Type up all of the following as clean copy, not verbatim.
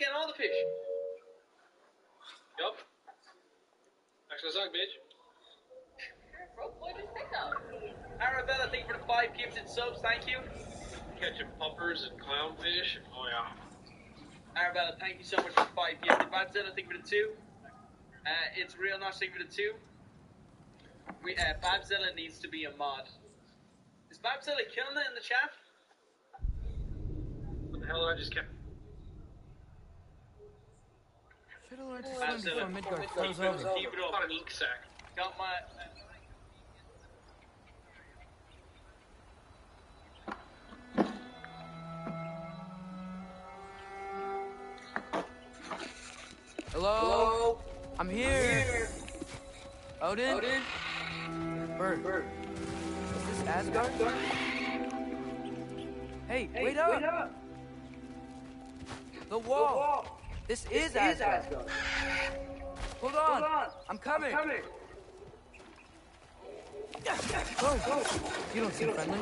getting all the fish? Yup. Extra suck, bitch. Arabella, thank you for the 5 gifted subs, thank you. Catching pumpers and clownfish. Oh, yeah. Arabella, thank you so much for the 5 gifted. Babzilla, thank you for the 2. It's real nice, thank you for the 2. Babzilla needs to be a mod. Is Babzilla killing it in the chat? What the hell did I just catch? Should've learned to swim before Midgard froze over. Keep it up. Not an ink sac. Got my... Hello? I'm here. Odin? Bird. Is this Asgard? Hey, wait up! The wall! This is Asgard. Hold on! I'm coming! Go! You don't seem friendly.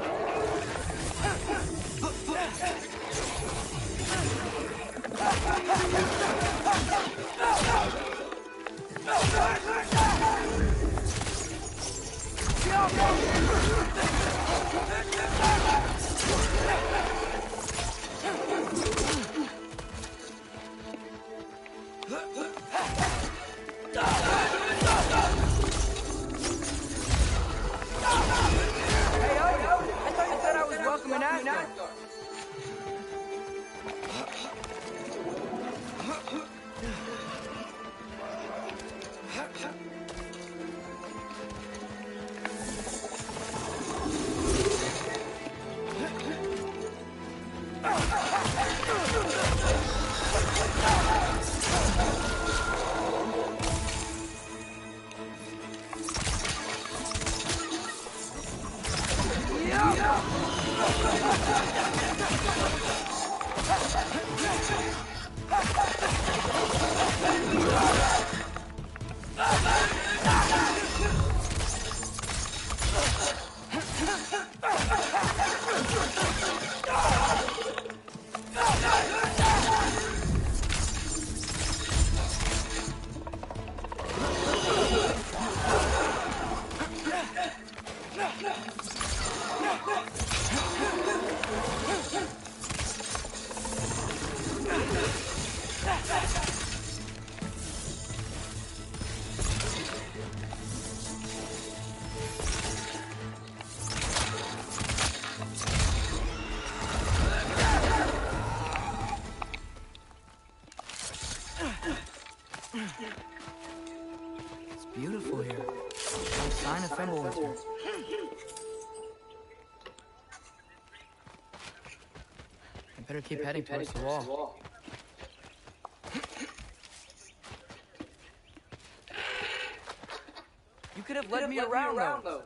It's beautiful here. No sign of Fimbulwinter. I better keep heading towards the wall. You could have led me around, though.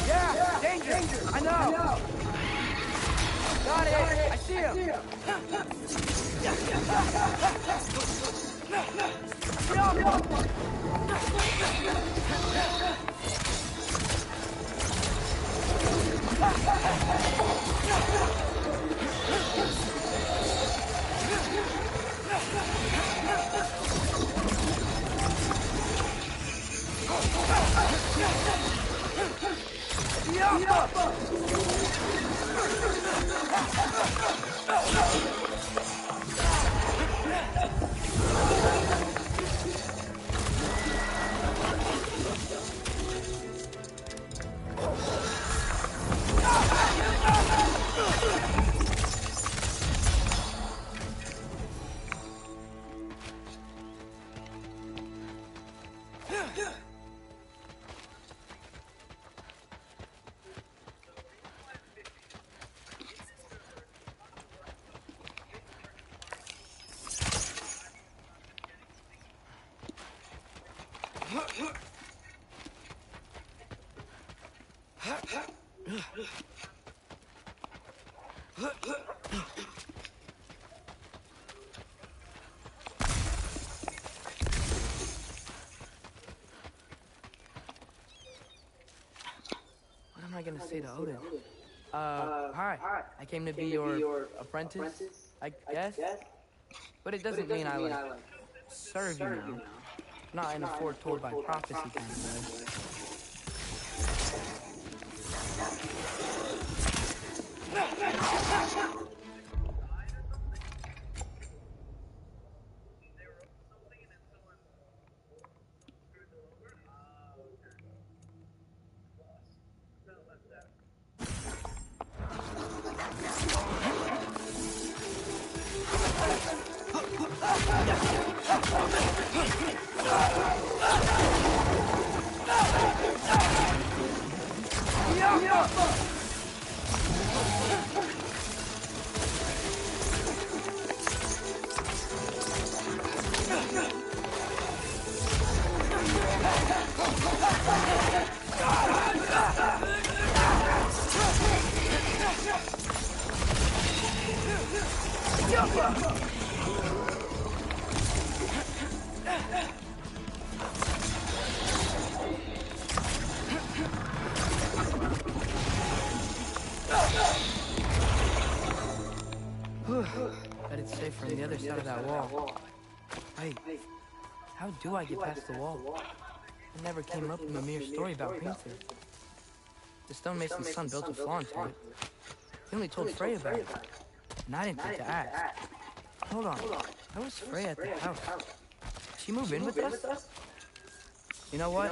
Yeah! Danger! I know! Got it! I see him! What am I gonna say to Odin? Hi. I came to be your apprentice, I guess. But it doesn't mean I, like, serve you now. Not in a foretold by prophecy kind of way. Bet it's safer on the other side of that wall. Wait, how do I get past the wall? It never came up in Mimir's story about Painter. The stonemason's son built a flaw into it. He only told Freya about it, and I didn't think to ask. Hold on, how was Freya at the house? Did she move in with us? You know what?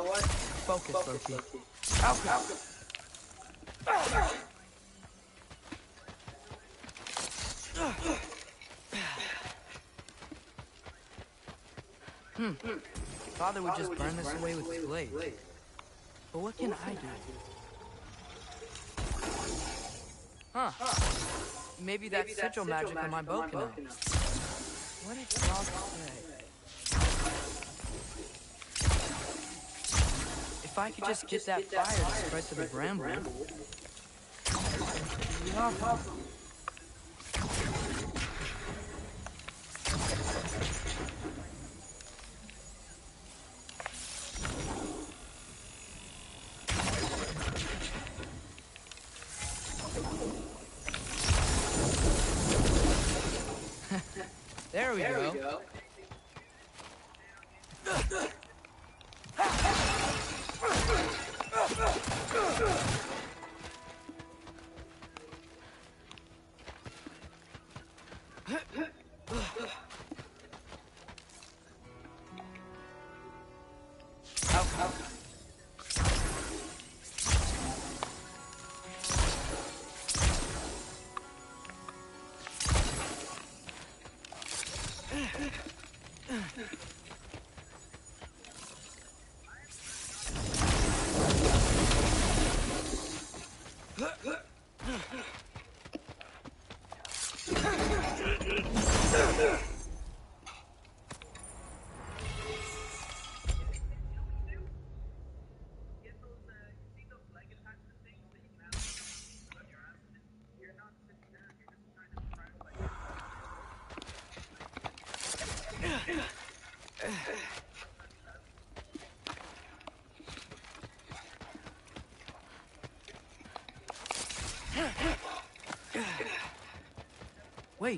Focus, Loki. Alchemy! Father would just burn this away with his blade. But what can I do? Huh. Maybe that sigil magic on my bow can help. What did Ross say? If I could just get that fire to spread to the bramble. Yeah. There we go.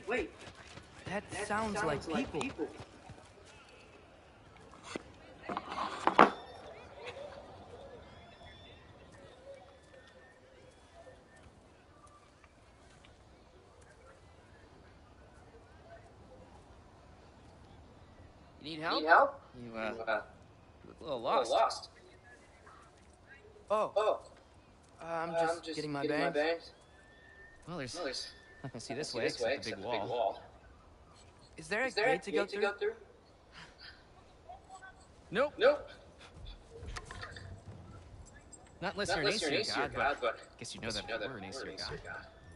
Wait, that sounds like people. You need help? You look a little lost. Oh, I'm just getting my bangs. Well, there's nothing to see this way except the big wall. Is there a gate to go through? Nope. Not unless you're an Aesir god, but I guess you know that we're an Aesir god.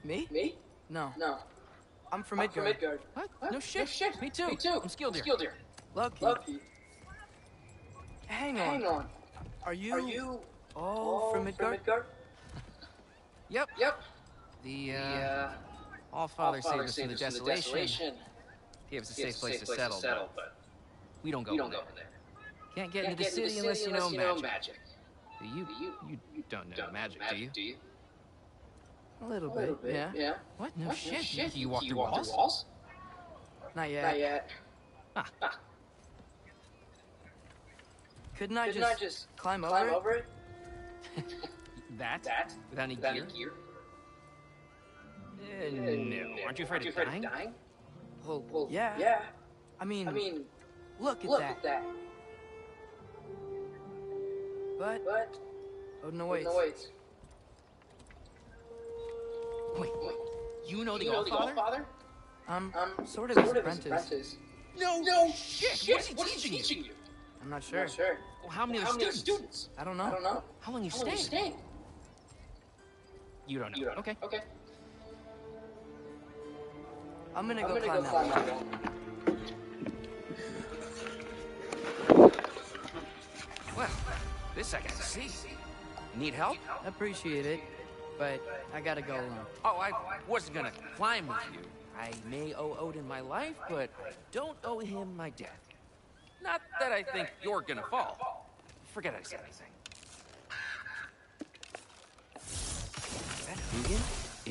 Me? No. I'm from Midgard. What? No shit. Me too. I'm skilled here. Lucky. Hang on. Are you all from Midgard? Yep. The All Father saved us from the desolation. Gave us a safe place to settle, but we don't go in there. Can't get into the city unless you know magic. You don't know magic, do you? A little bit, yeah. What? No shit. You walk through walls? Not yet. Ah. Couldn't I just climb over it? That? Without any gear? No. Aren't you afraid of dying? Well, yeah. I mean, look at that. But Odin awaits. Wait. You know the Allfather? I'm sort of his apprentice. No shit! What's he teaching you? I'm not sure. Well, how many other students? I don't know. How long you staying? You don't know. Okay. I'm gonna go climb that wall. Well, this I gotta see. Need help? Appreciate it, but I gotta go alone. Oh, I wasn't gonna climb with you. I may owe Odin my life, but I don't owe him my death. Not that I think you're gonna fall. Forget I said anything. Is that Hugin?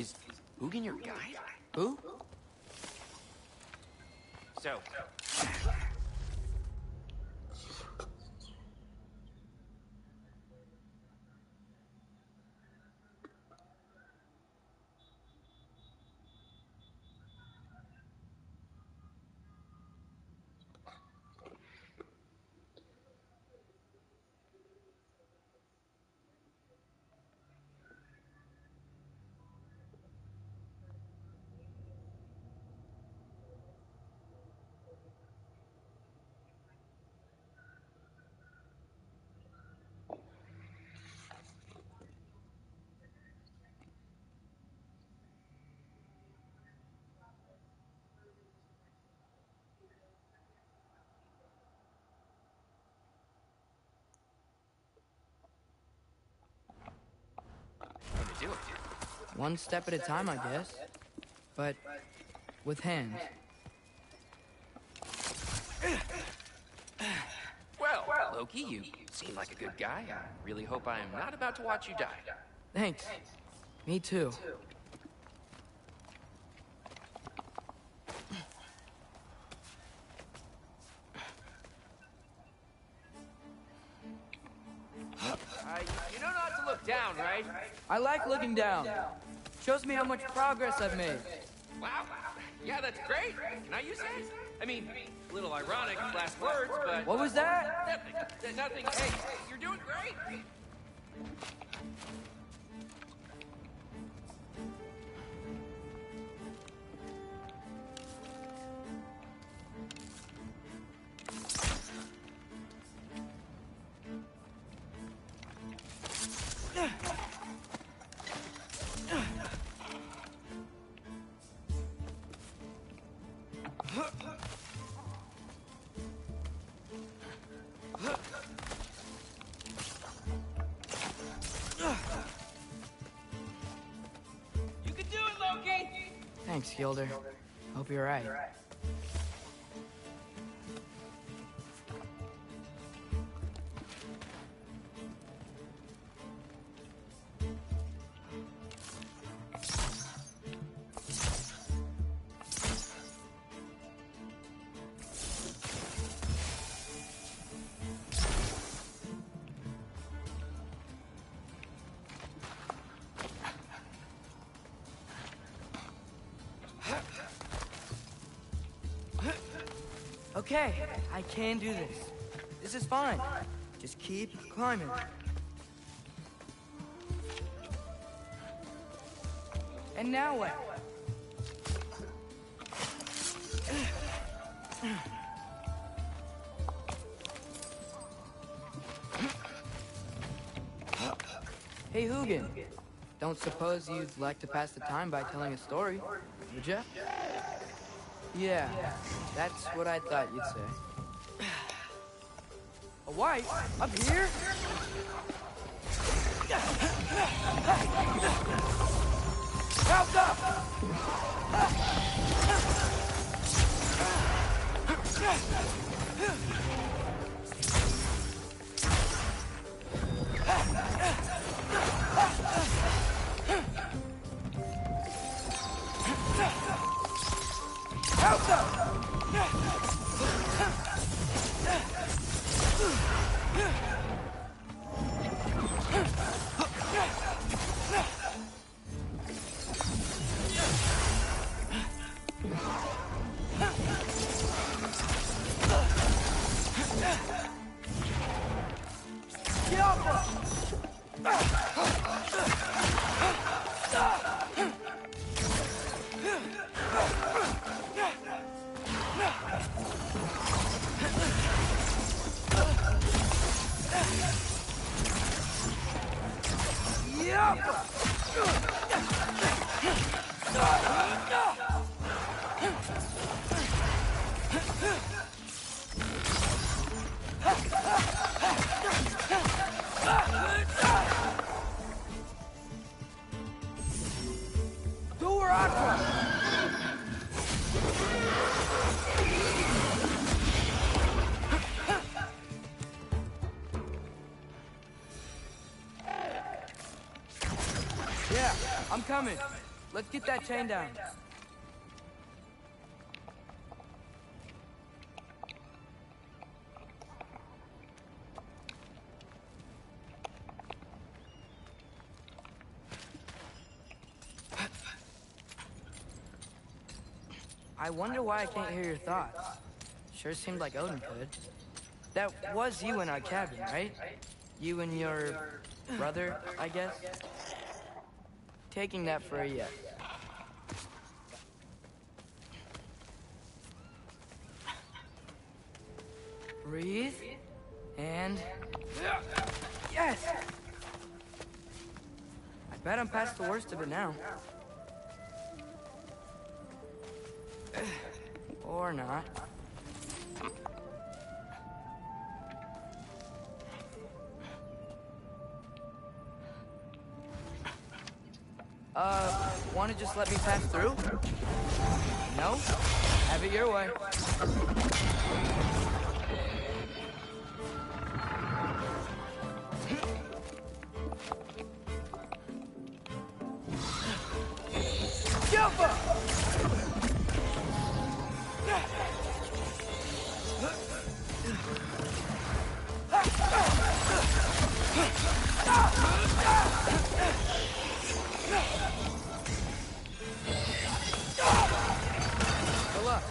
Is Hugin your guide? Who? So... do it. One step at a time, I guess. But with hands. Well, Loki, you seem like a good guy. I really hope I am not about to watch you die. Thanks. Me too. You know not to look down, right? I like looking down. Shows me how much progress I've made. Wow. Yeah, that's great. Can I use that? I mean, a little ironic last words, but... What was that? Nothing. Hey, you're doing great. You can do it, Loki! Thanks, Gilder. Hope you're right. Okay, I can do this. This is fine. Just keep climbing. And now what? Hey, Hugin. Don't suppose you'd like to pass the time by telling a story, would ya? Yeah, that's what I thought you'd say. A wife? Up here? Help up! Yeah, I'm coming. Let's get that chain down. I wonder why I can't hear your thoughts. Sure seemed like Odin could. That was you in our cabin, right? You and your brother, I guess? Taking that for a yes. Breathe. And... Yes! I bet I'm past the worst of it now. Or not. Wanna just let me pass through? No? Have it your way. Jump up! Good luck.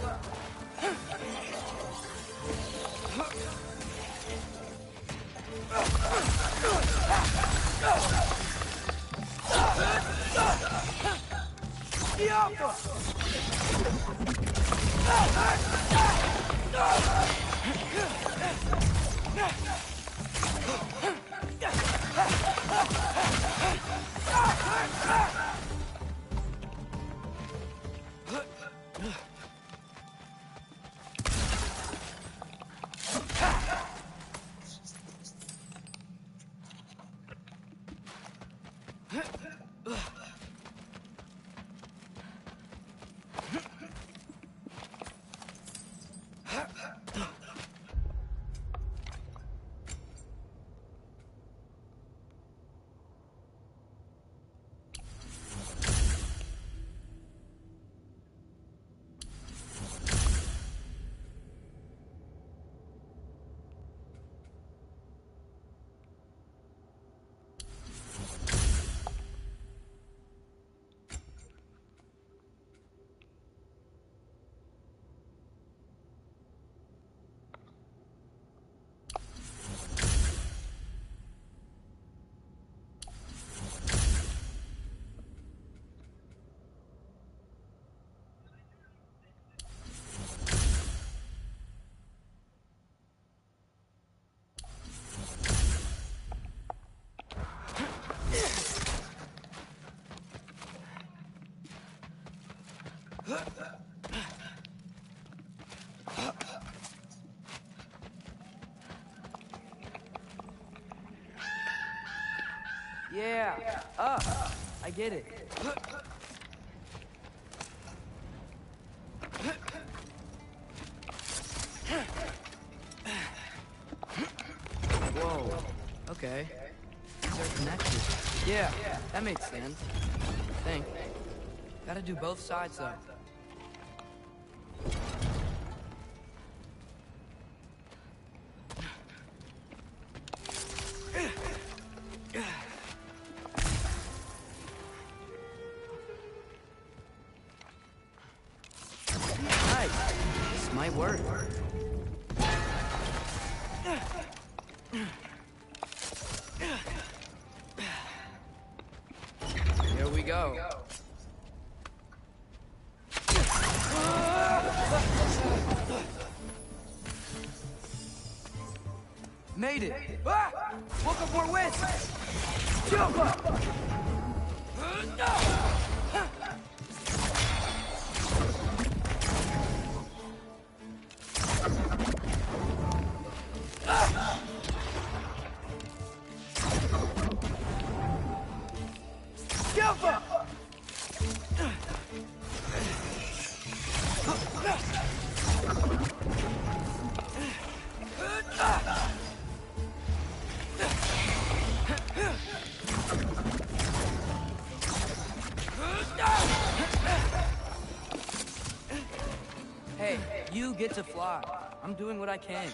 Yeah, up. I get it. Yeah, that made sense. I think. Gotta do both sides, though. Nice. This might work. Here we go. Made it! Ah! Woke up more wins! Jump up! Jump up! Hey, you get to fly. I'm doing what I can.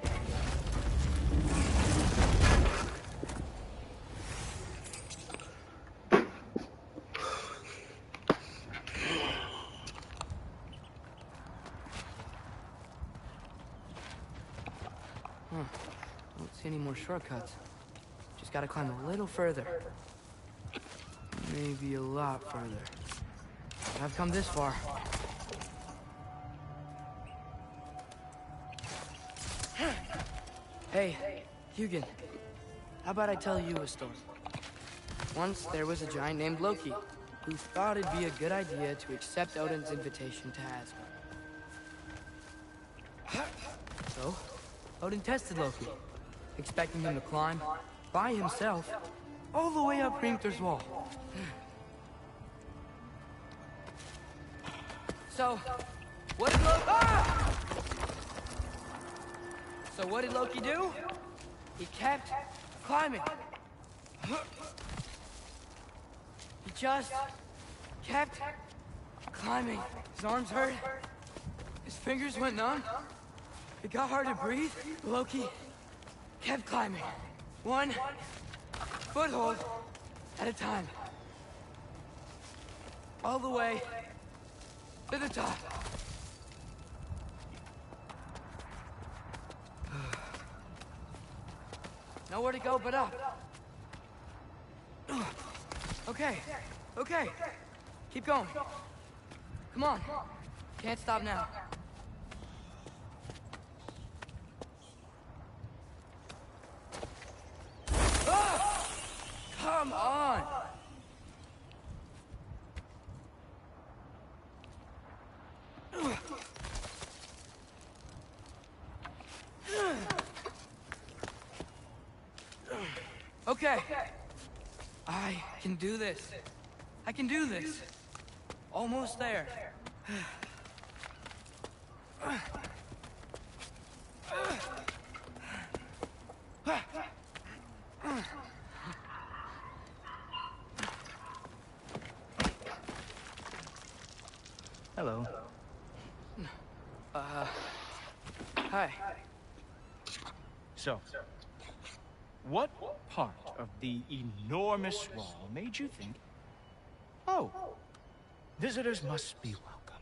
Don't see any more shortcuts. Just gotta climb a little further. Maybe a lot further. But I've come this far. Hey, Hugin. How about I tell you a story? Once there was a giant named Loki who thought it'd be a good idea to accept Odin's invitation to Asgard. So, Odin tested Loki, expecting him to climb by himself all the way up Hrimthur's wall. So, what did Loki... Ah! So what did Loki do? He kept climbing. He just kept climbing. His arms hurt. His fingers went numb. It got hard to breathe. Loki kept climbing. One foothold at a time. All the way to the top. Nowhere to go but up. Okay, okay. Keep going. Come on. Can't stop now. Ah! Come on! Okay. I can do this. I can do this. Almost there. Hello. Hi. So, what part of the enormous wall made you think, oh, visitors must be welcome?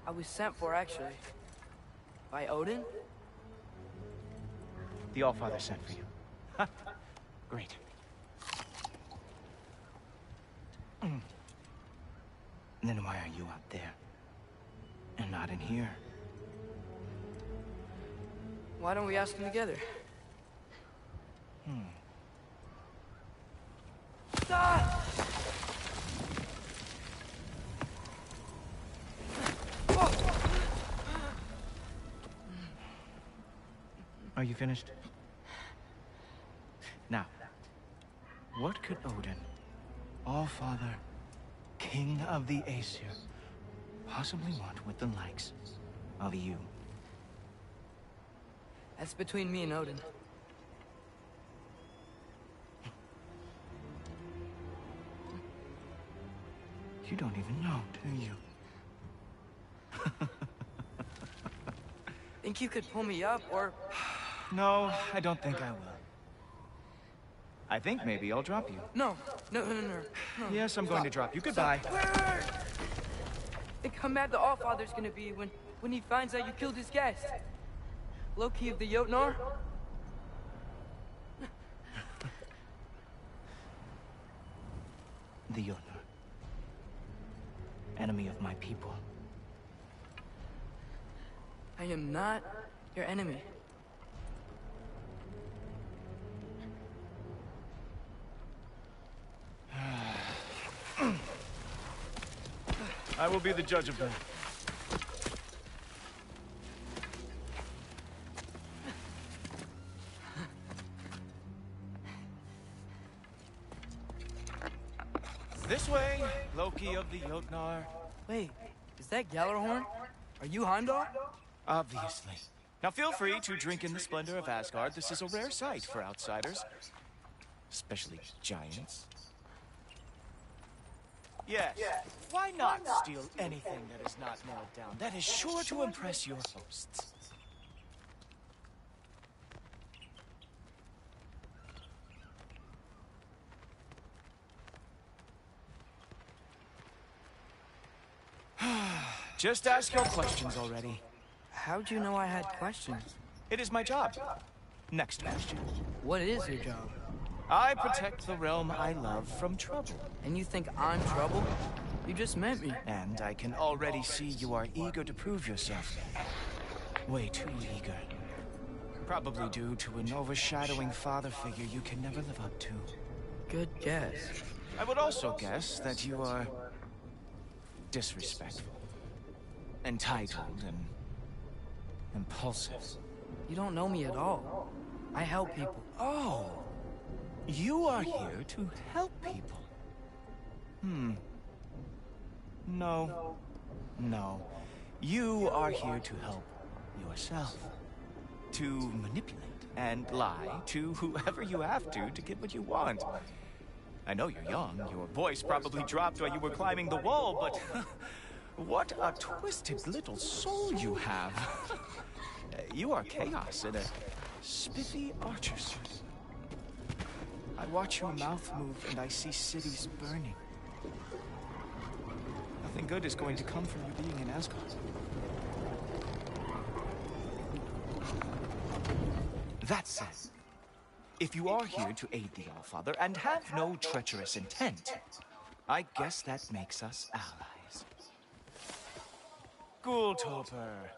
I was sent for, actually. By Odin? The Allfather sent for you. Ha! Great. Then why are you out there? And not in here? Why don't we ask them together? Ah! Are you finished? Now, what could Odin, Allfather, King of the Aesir, possibly want with the likes of you? That's between me and Odin. You don't even know, do you? Think you could pull me up, or... No, I don't think I will. I think maybe I'll drop you. No. Yes, I'm going to drop you. Goodbye. Think how mad the Allfather's gonna be when he finds out you killed his guest. Loki of the Jotnar? The Jotnar. Enemy of my people. I am not your enemy. I will be the judge of that. This way, Loki of the Jotnar. Wait, is that Gjallarhorn? Are you Heimdall? Obviously. Now feel free to drink in the splendor of Asgard. This is a rare sight for outsiders. Especially giants. Yes. Why not steal anything that is not nailed down? That is sure to impress your hosts. Just ask your questions already. How'd you know I had questions? It is my job. Next question. What is your job? I protect the realm I love from trouble. And you think I'm trouble? You just met me. And I can already see you are eager to prove yourself. Way too eager. Probably due to an overshadowing father figure you can never live up to. Good guess. I would also guess that you are disrespectful, entitled, and impulsive. You don't know me at all. I help people. Oh, you are here to help people. No. You are here to help yourself. To manipulate and lie to whoever you have to get what you want. I know you're young. Your voice probably dropped while you were climbing the wall, but what a twisted little soul you have. You are chaos in a spiffy archer suit. I watch your mouth move and I see cities burning. Nothing good is going to come from you being in Asgard. That said, if you are here to aid the Allfather and have no treacherous intent, I guess that makes us allies. Ghoultoper.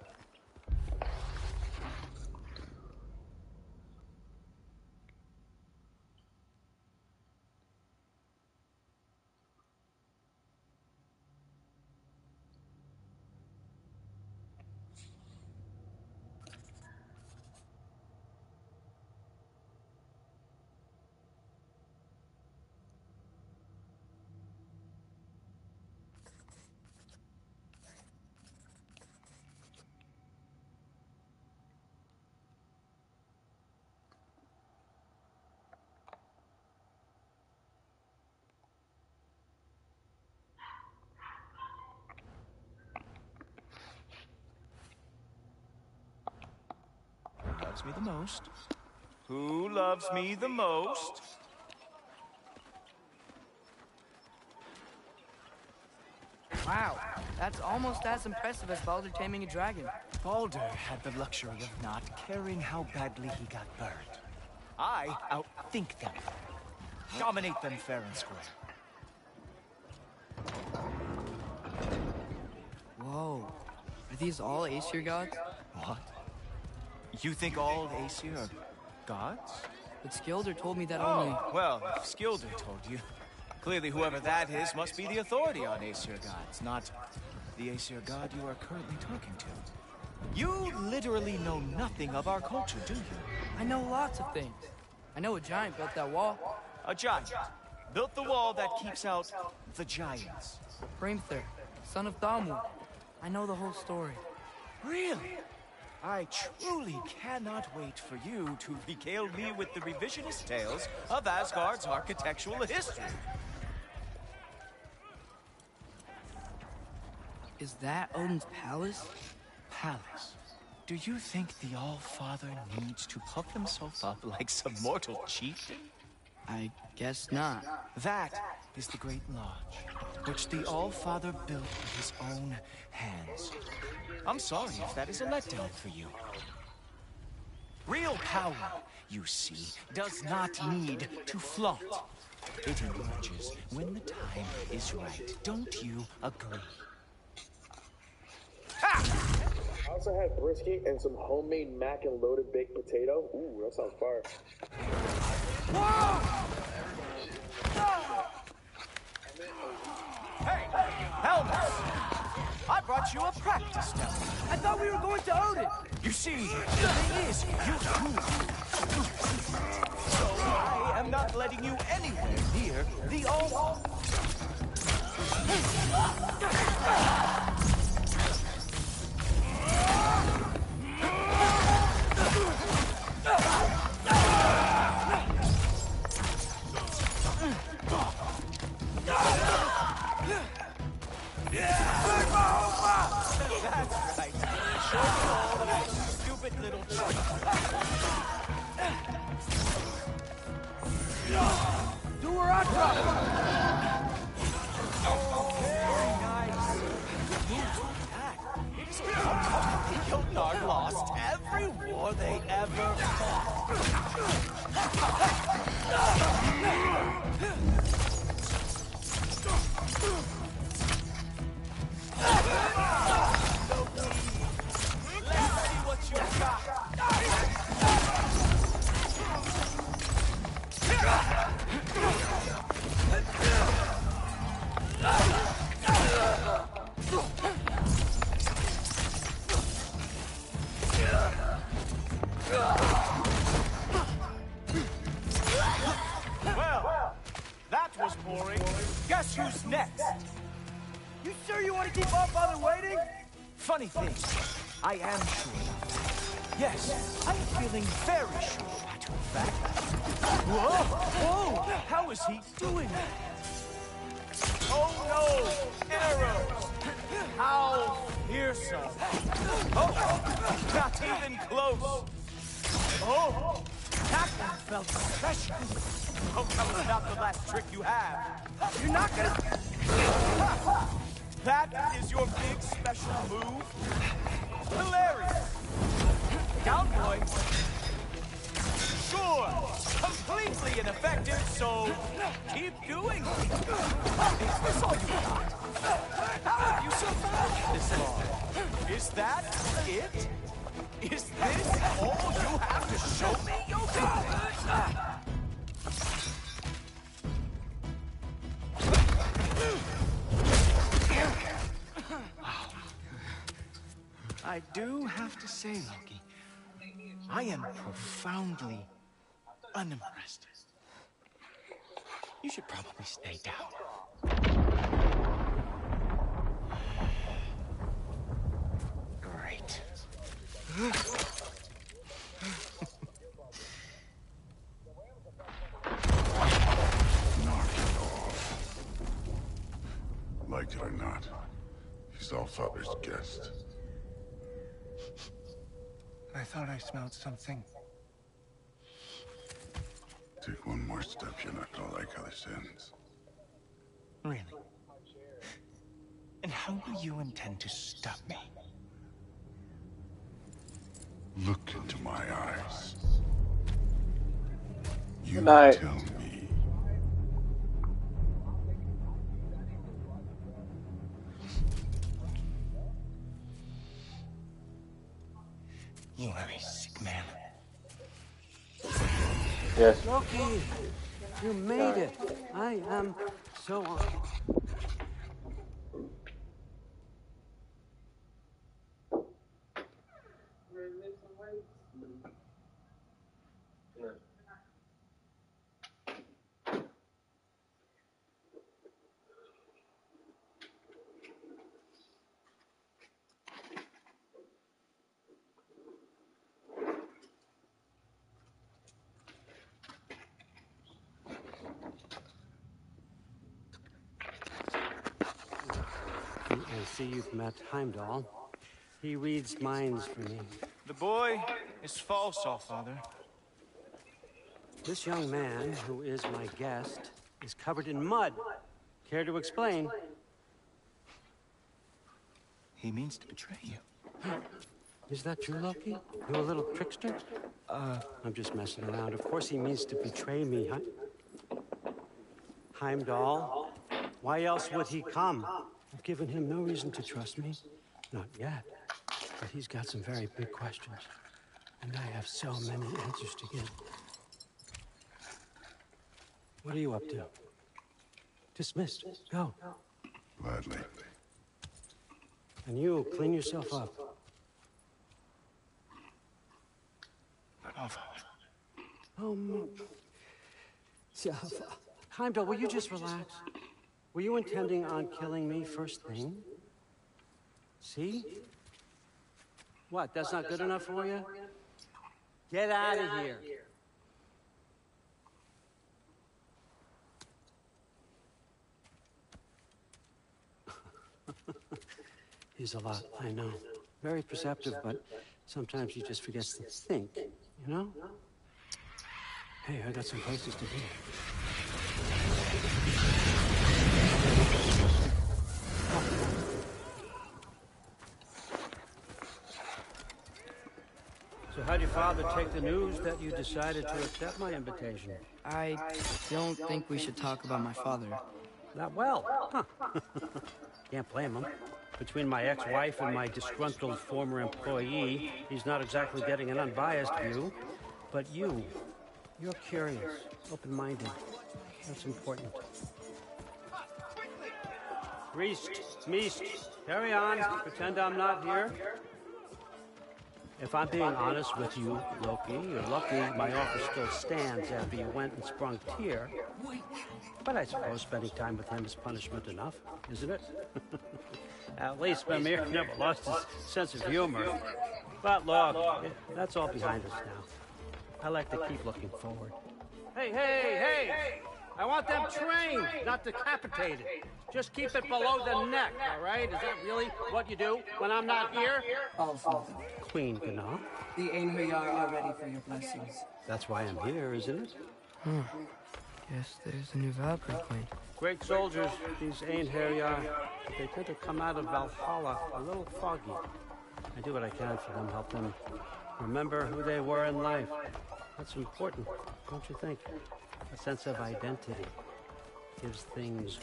Who loves me the most? Who loves me the most? Wow, that's almost as impressive as Baldur taming a dragon. Baldur had the luxury of not caring how badly he got burned. I outthink them. Dominate them fair and square. Whoa, are these all Aesir gods? What? You think all Aesir are gods? But Skilder told me that only... Oh, well, if Skilder told you. Clearly whoever that is must be the authority on Aesir gods, not the Aesir god you are currently talking to. You literally know nothing of our culture, do you? I know lots of things. I know a giant built that wall. A giant built the wall that keeps out the giants. Hrimthur, son of Thamur. I know the whole story. Really? I truly cannot wait for you to regale me with the revisionist tales of Asgard's architectural history. Is that Odin's palace? Palace? Do you think the All-Father needs to puff himself up like some mortal chieftain? I guess not. That is the Great Lodge, which the All-Father built with his own hands. I'm sorry if that is a letdown for you. Real power, you see, does not need to flaunt. It emerges when the time is right. Don't you agree? Ha! I also had brisket and some homemade mac and loaded baked potato. Ooh, that sounds fire. Whoa! Hey, helmets! I brought you a practice now. I thought we were going to Odin! You see, the thing is, you too. So I am not letting you anywhere near the All. That's right. Show me all of that stupid little trick. Do a Ragnarok! Very nice. It is the Jotnar lost every war they ever fought. Let's see what you got. Well, that was boring. Guess who's next? You sure you want to keep our father waiting? Funny thing, I am sure. Yes, I'm feeling very sure, matter of fact. Whoa! Whoa! How is he doing that? Oh no! Arrows! How fearsome! Oh! Not even close! Oh! That one felt special! Hope that was not the last trick you have. You're not gonna... That is your big special move? Hilarious! Down, boy! Sure! Completely ineffective, so keep doing it! Is this all you got? How have you survived this long? Is that it? Is this all you have to show me, Yogi? I do have to say, Loki, I am profoundly unimpressed. You should probably stay down. Great. Like it or not, he's Allfather's guest. I thought I smelled something. Take one more step, you're not gonna like how this ends. Really? And how do you intend to stop me? Look into my eyes. You Good night. tell me. You are a sick man. Yes. Loki, you made it. I am so honored. I see you've met Heimdall. He reads minds for me. The boy is false, Allfather. This young man, who is my guest, is covered in mud. Care to explain? He means to betray you. Is that true, Loki? You a little trickster? I'm just messing around. Of course he means to betray me, Heimdall? Why else would he come? I've given him no reason to trust me. Not yet. But he's got some very big questions. And I have so many answers to give. What are you up to? Dismissed. Go. Gladly. And you, clean yourself up. Heimdall, will you just relax? Were you intending on killing me first thing? See? What, that's not good enough for you? Get out of here. He's a lot, I know. Very perceptive, but sometimes he just forgets to think, you know? Hey, I got some places to be. So how'd your father take the news that you decided to accept my invitation? I don't think we should talk about my father. Not well. Huh. Can't blame him. Between my ex-wife and my disgruntled former employee, he's not exactly getting an unbiased view. But you're curious, open-minded. That's important. Reist, Meest, carry on. Pretend I'm not here. If I'm being honest with you, Loki, you're lucky my offer still stands after you went and sprung Tyr. But I suppose spending time with him is punishment enough, isn't it? At least Mimir never lost his sense of humor. But look, that's all behind us now. I like to keep looking forward. Hey! I want them trained, not decapitated. Just keep it below the neck, all right? Is that really what you do when I'm not here? Allfather, Queen Gná. the Einherjar are ready for your blessings. That's why I'm here, isn't it? Guess there's a new Valkyrie queen. Great soldiers, these Einherjar. They tend to come out of Valhalla a little foggy. I do what I can for them, help them remember who they were in life. That's important, don't you think? A sense of identity gives things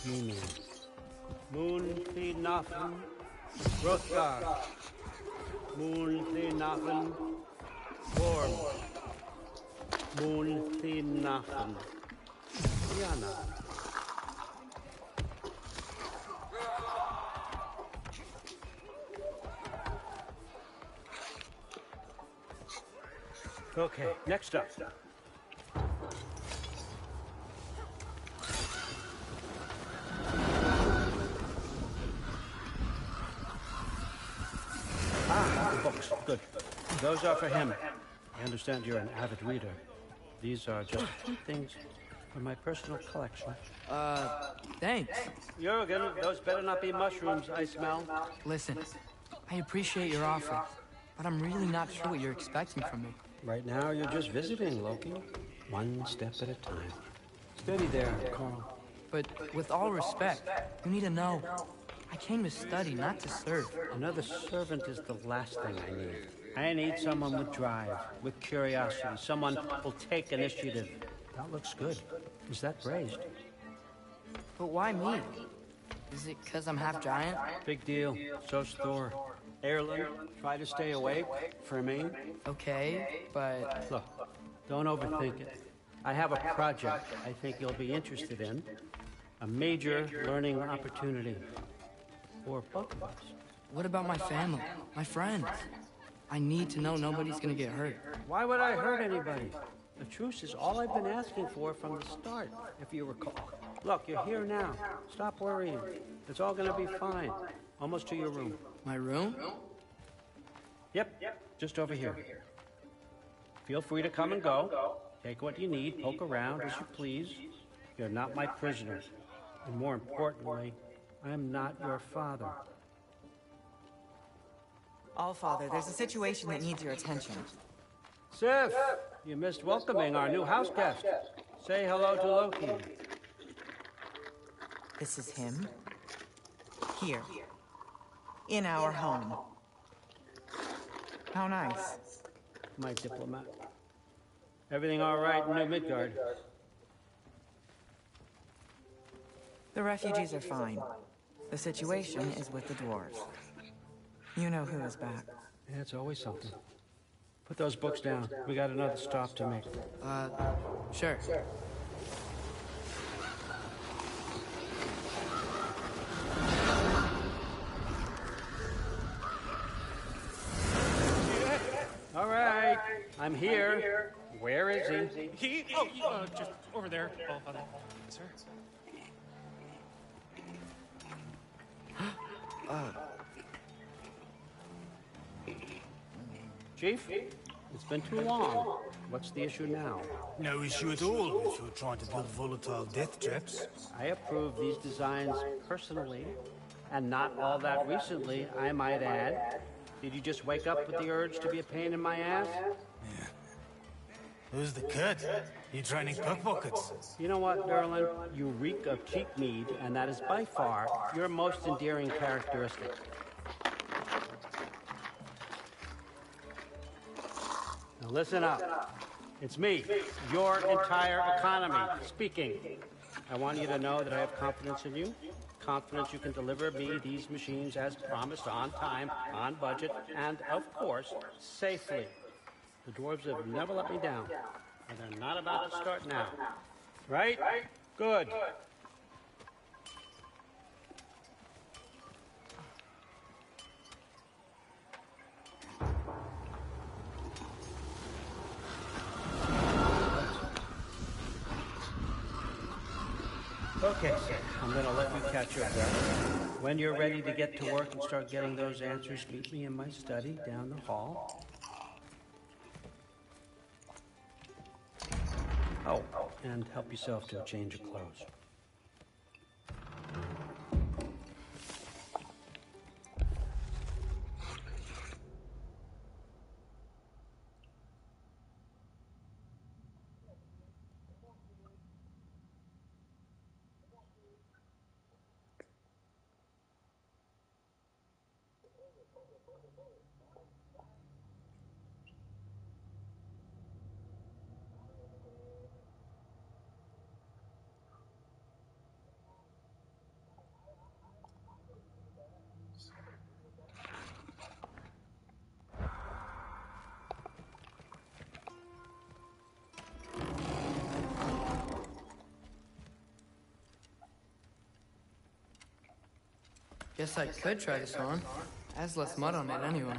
meaning. Moon Nafen, Hrothgar. Moon Nafen, Gorm. Moon Nafen, Diana. Okay, next up. The books. Good. Those are for him. I understand you're an avid reader. These are just a few things from my personal collection. Thanks. Jurgen, those better not be mushrooms I smell. Listen, I appreciate your offer, but I'm really not sure what you're expecting from me. Right now, you're just visiting, Loki. One step at a time. Steady there, Carl. But with all respect, you need to know, I came to study, not to serve. Another servant is the last thing I need. I need someone with drive, with curiosity, someone who'll take initiative. That looks good. Is that praised? But why me? Is it because I'm half giant? Big deal. So's Thor. Erlen, try to stay awake for me. Okay, but... Look, don't overthink it. I have a project I think you'll be interested in. A major learning opportunity. For both of us. What about my family? My friends? I need to know nobody's gonna get hurt. Why would I hurt anybody? The truce is all I've been asking for from the start, if you recall. Look, you're here now. Stop worrying. It's all gonna be fine. Almost to your room. My room? Yep, just over here. Feel free to come and go. Take what you need, poke around as you please. You're not my prisoner. And more importantly, I'm not your father. Allfather, there's a situation that needs your attention. Sif, you missed welcoming our new house guest. Say hello to Loki. This is him. Here. In our home. How nice. My diplomat. Everything all right in New Midgard? The refugees are fine. The situation is with the dwarves. You know who is back. Yeah, it's always something. Put those books down. We got another stop to make. Sure. All right, I'm here. Where is he? Just over there, Allfather. Sir? Chief, it's been too long. What's the issue now? No issue at all if you're trying to build volatile death traps. I approve these designs personally, and not all that recently, I might add. Did you just wake up with the urge to be a pain in my ass? Yeah. Who's the cut? You training pickpockets? You know what, Derlin? You reek of cheap mead, and that is by far your most endearing characteristic. Now listen up. It's me, your entire economy, speaking. I want you to know that I have confidence in you. Confidence you can deliver me these machines as promised, on time, on budget, and, of course, safely. The dwarves have never let me down, and they're not about to start now. Right? Good. Okay, I'm gonna let you catch your breath. When you're ready to get to work and start getting those answers, meet me in my study down the hall. Oh, and help yourself to a change of clothes. Guess I could try this on. Has less mud on it anyway.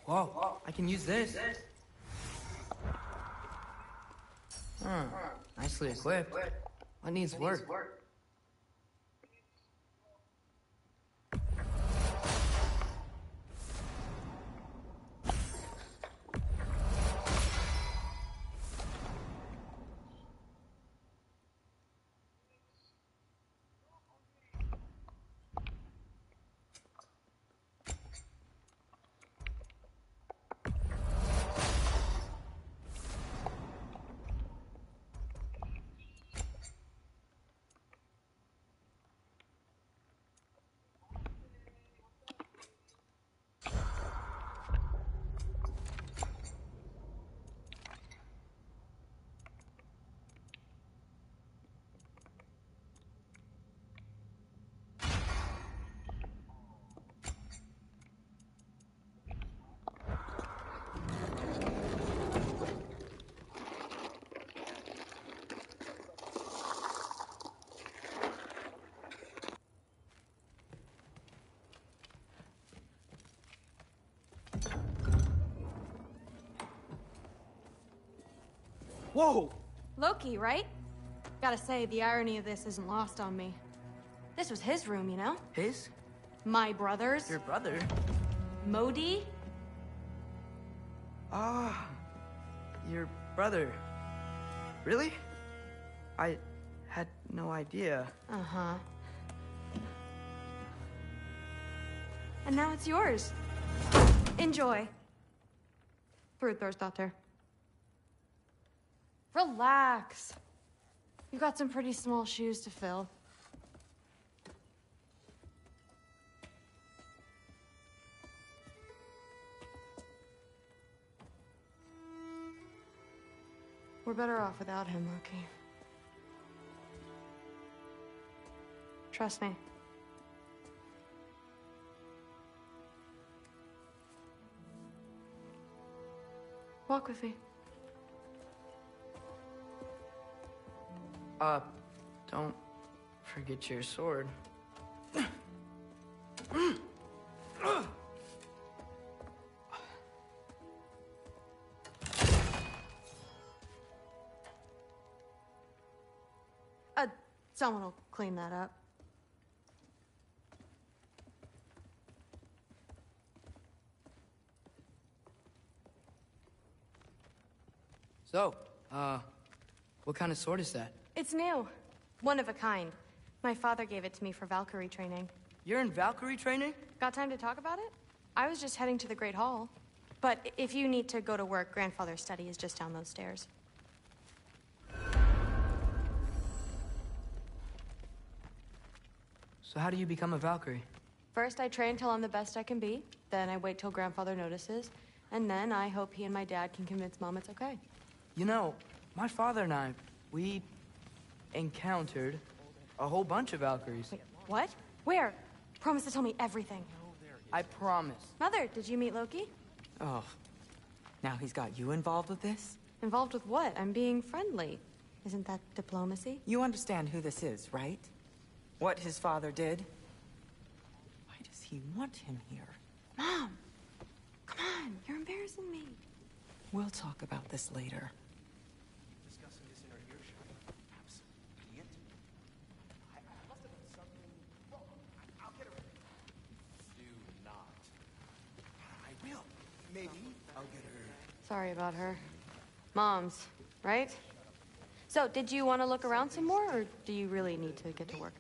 Whoa, I can use this. Nicely equipped. What needs work? Whoa! Loki, right? Gotta say, the irony of this isn't lost on me. This was his room, you know? His? My brother's. Your brother? Modi? Ah, your brother. Really? I Had no idea. Uh-huh. And now it's yours. Enjoy. Fruit thirst out there. Relax. You've got some pretty small shoes to fill. We're better off without him, Loki. Trust me. Walk with me. Don't forget your sword. Someone will clean that up. So, what kind of sword is that? It's new. One of a kind. My father gave it to me for Valkyrie training. You're in Valkyrie training? Got time to talk about it? I was just heading to the Great Hall. But if you need to go to work, Grandfather's study is just down those stairs. So how do you become a Valkyrie? First, I train till I'm the best I can be. Then I wait till Grandfather notices. And then I hope he and my dad can convince Mom it's okay. You know, my father and I, we encountered a whole bunch of Valkyries. Wait, what? Where? Promise to tell me everything. I promise. Mother, did you meet Loki? Oh, now he's got you involved with this? Involved with what? I'm being friendly. Isn't that diplomacy? You understand who this is, right? What his father did? Why does he want him here? Mom! Come on, you're embarrassing me. We'll talk about this later. Discussing this in our earshot. Absolute idiot. I must have done something wrong. I'll get her. Do not. I will. Maybe I'll get her. Sorry about her. Mom's, right? So, did you want to look around some more, or do you really need to get to work?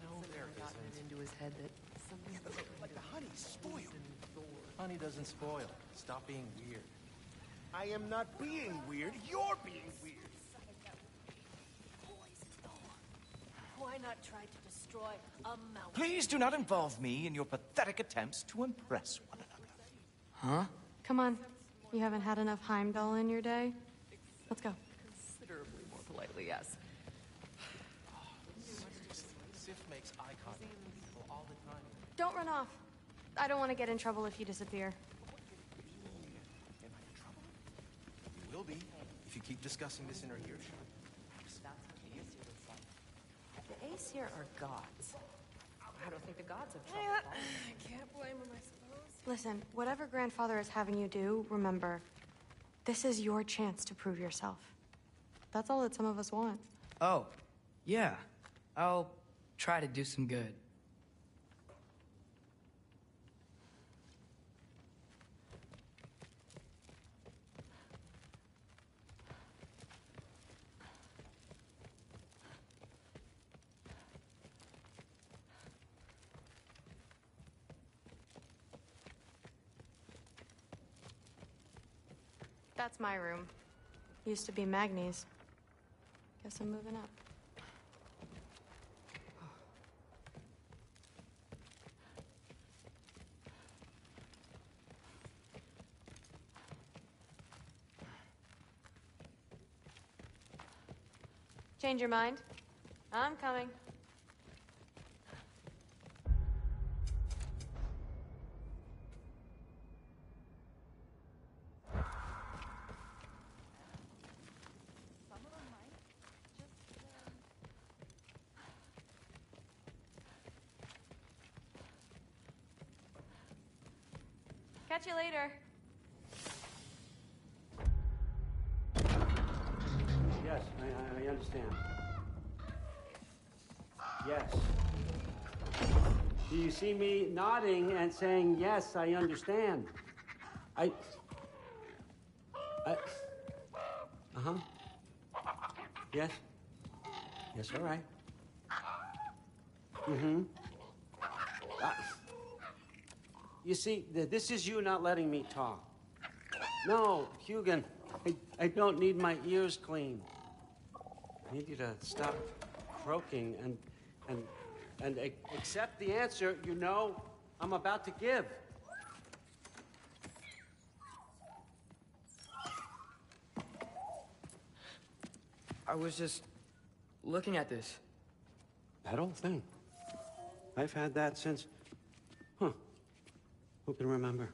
No, there isn't. Into his head that Yeah, but like the honey's spoiled. Honey doesn't spoil. Stop being weird. I am not being weird. You're being weird. Why not try to destroy a mountain? Please do not involve me in your pathetic attempts to impress one another. Huh? Come on. You haven't had enough Heimdall in your day? Let's go. Considerably more politely, yes. Sif makes eye contact with people all the time. Don't run off. I don't want to get in trouble if you disappear. Am I in trouble? You will be if you keep discussing this in our earshot. The Aesir are gods. I don't think the gods have trouble. I can't blame him, I suppose. Listen, whatever Grandfather is having you do, remember, this is your chance to prove yourself. That's all that some of us want. Oh, yeah. I'll try to do some good. That's my room. Used to be Magni's. Guess I'm moving up. Change your mind? I'm coming. Catch you later. Yes, I understand. Yes. Do you see me nodding and saying, yes, I understand? Uh-huh. Yes? Yes, all right. Mm-hmm. You see, this is you not letting me talk. No, Hugan, I don't need my ears cleaned. I need you to stop croaking and accept the answer you know I'm about to give. I was just looking at this. That old thing. I've had that since... Who can remember?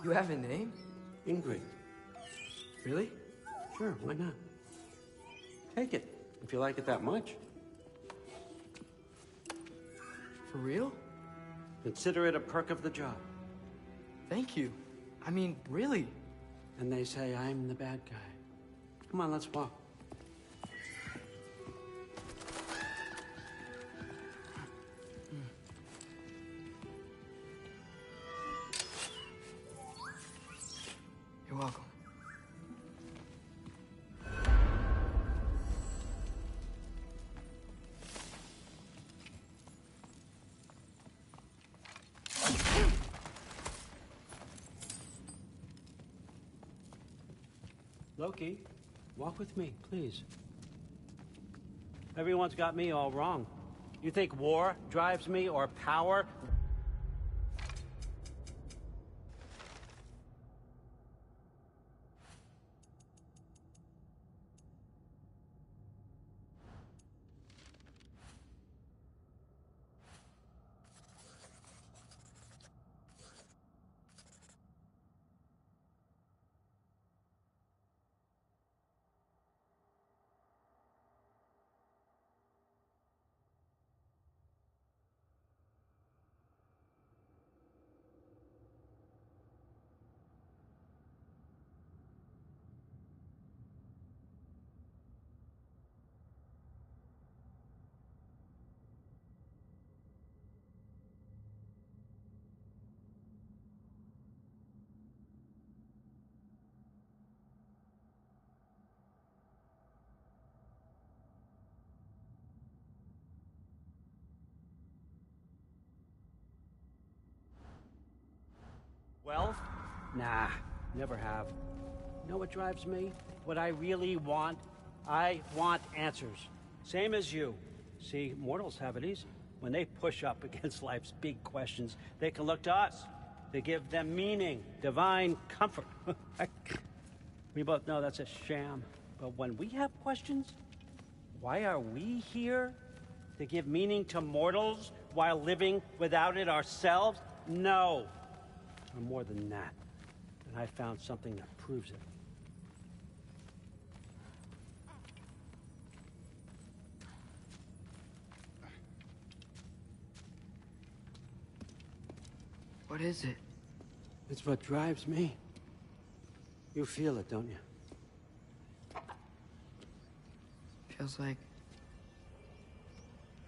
You have a name? Ingrid. Really? Sure, why not? Take it, if you like it that much. For real? Consider it a perk of the job. Thank you. I mean, really. And they say I'm the bad guy. Come on, let's walk. You're welcome. Loki, walk with me, please. Everyone's got me all wrong. You think war drives me or power? Wealth? Nah, never have. You know what drives me? What I really want? I want answers. Same as you. See, mortals have it easy. When they push up against life's big questions, they can look to us. They give them meaning, divine comfort. We both know that's a sham. But when we have questions, why are we here? To give meaning to mortals while living without it ourselves? No. Or more than that. And I found something that proves it. What is it? It's what drives me. You feel it, don't you? Feels like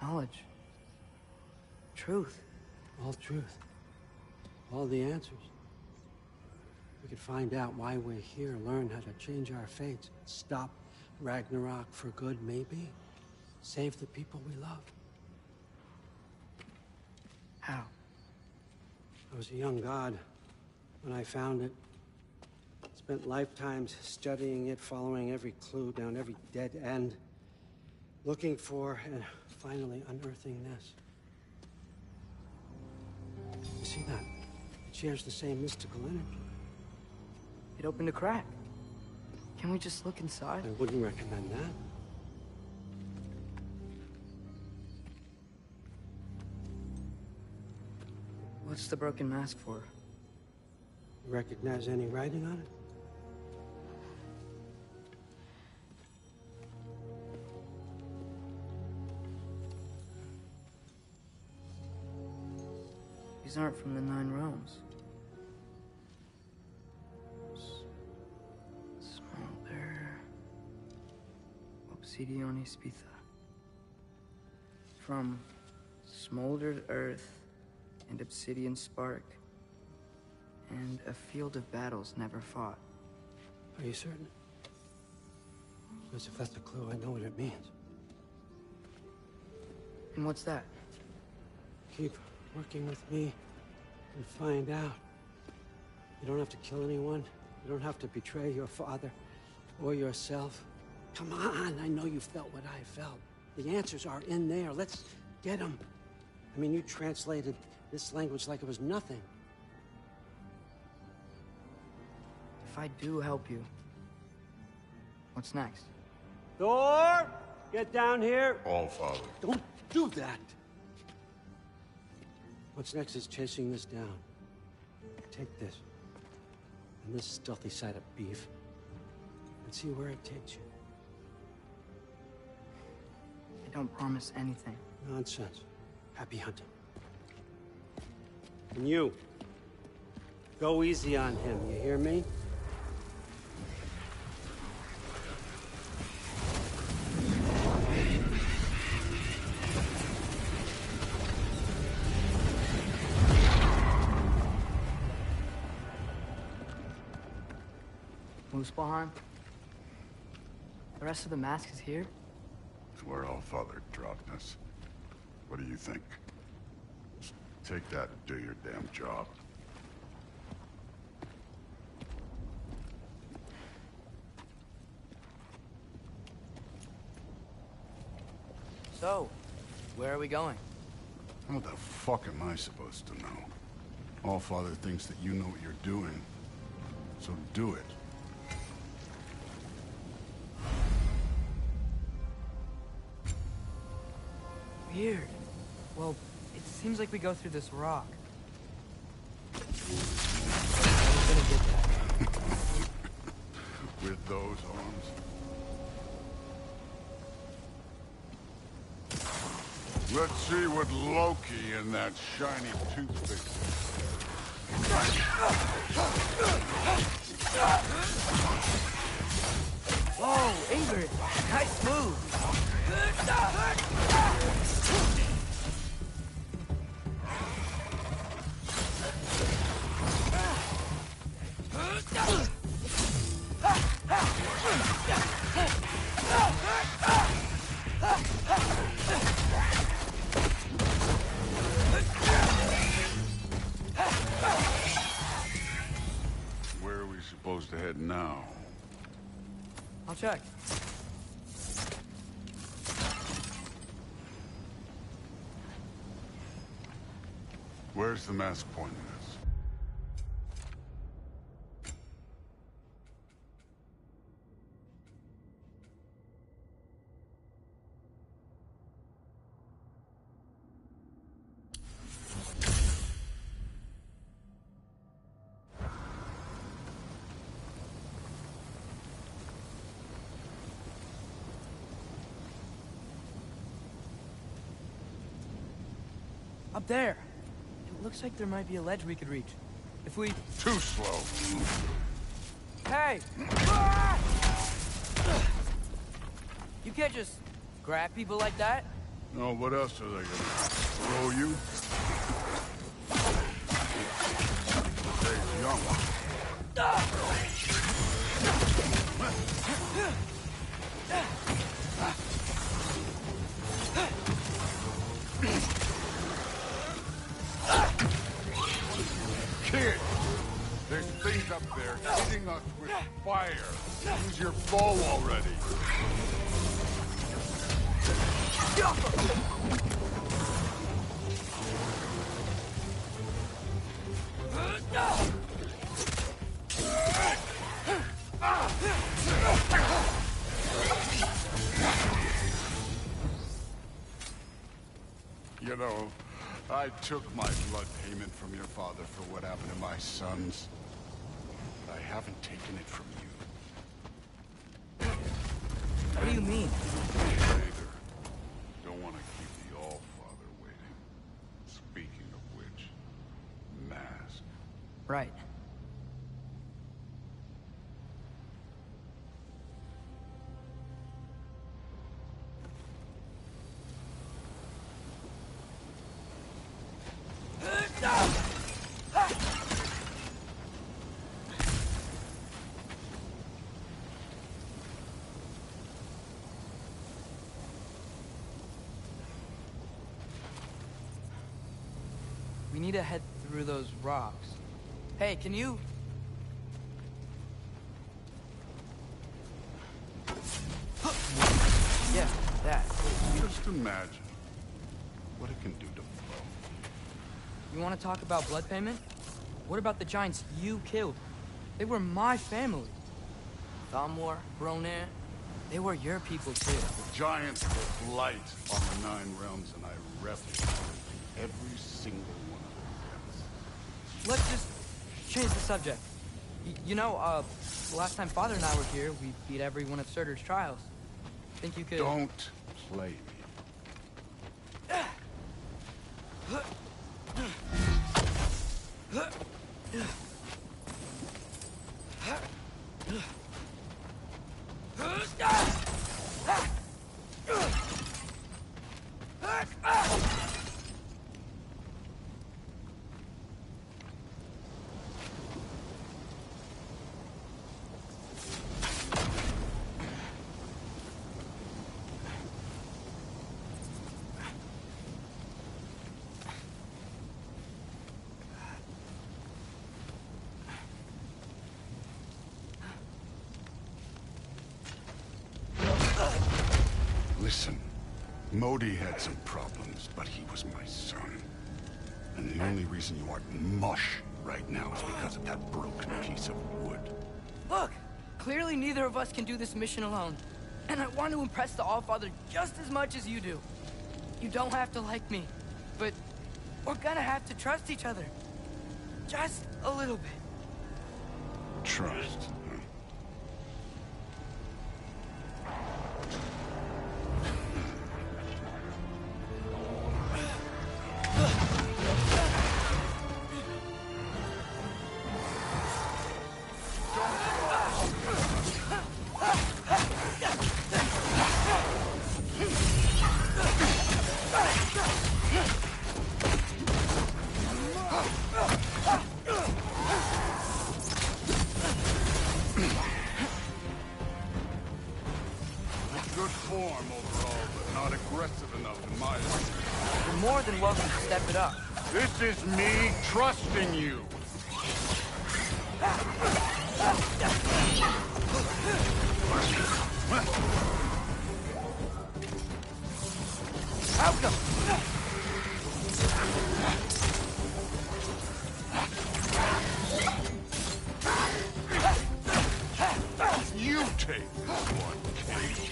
knowledge. Truth. All truth. All the answers. We could find out why we're here, learn how to change our fates, stop Ragnarok for good, maybe. Save the people we love. How? I was a young god when I found it. Spent lifetimes studying it, following every clue down every dead end, looking for and finally unearthing this. You see that? It shares the same mystical energy. It opened a crack. Can we just look inside? I wouldn't recommend that. What's the broken mask for? You recognize any writing on it? These aren't from the Nine Realms. Smolder. Obsidione Spitha. From smoldered earth and obsidian spark And a field of battles never fought. Are you certain? Because if that's a clue, I know what it means. And what's that? Keep working with me and find out. You don't have to kill anyone. You don't have to betray your father or yourself. Come on, I know you felt what I felt. The answers are in there. Let's get them. I mean, you translated this language like it was nothing. If I do help you, what's next? Thor! Get down here! All Father. Don't do that! What's next is chasing this down. Take this, and this stealthy side of beef, and see where it takes you. I don't promise anything. Nonsense. Happy hunting. And you, go easy on him, you hear me? Muspelheim? The rest of the mask is here? It's where All Father dropped us. What do you think? Just take that and do your damn job. So, where are we going? How the fuck am I supposed to know? All Father thinks that you know what you're doing. So do it. Weird. Well, it seems like we go through this rock. I'm gonna get that. With those arms? Let's see what Loki and that shiny toothpick. Whoa, Ingrid! Nice move! Where are we supposed to head now? I'll check. Where's the mask pointing us? Up there. It looks like there might be a ledge we could reach. If we... Too slow. Hey! You can't just grab people like that. No, what else are they gonna throw you? Stay young. Kid, there's things up there hitting us with fire. Use your bow already. You know, I took my blood payment from your father for what happened to my sons. But I haven't taken it from you. What do you mean? Neither. Don't want to keep the All-Father waiting. Speaking of which, mask. Right. We need to head through those rocks. Hey, can you... Yeah, that. Just imagine what it can do to Flo. You want to talk about blood payment? What about the giants you killed? They were my family. Thamor, Bronir, they were your people too. The giants were blight on the 9 realms, and I reveled in every single one of their deaths. Let's just change the subject. You know, the last time Father and I were here, we beat every one of Surtur's trials. Think you could... Don't play me. Listen, Modi had some problems, but he was my son. And the only reason you aren't mush right now is because of that broken piece of wood. Look! Clearly neither of us can do this mission alone. And I want to impress the Allfather just as much as you do. You don't have to like me, but we're gonna have to trust each other. Just a little bit. Trust, huh? Good form overall, but not aggressive enough in my opinion. You're more than welcome to step it up. This is me trusting you. Outcome! You take this one, Kate.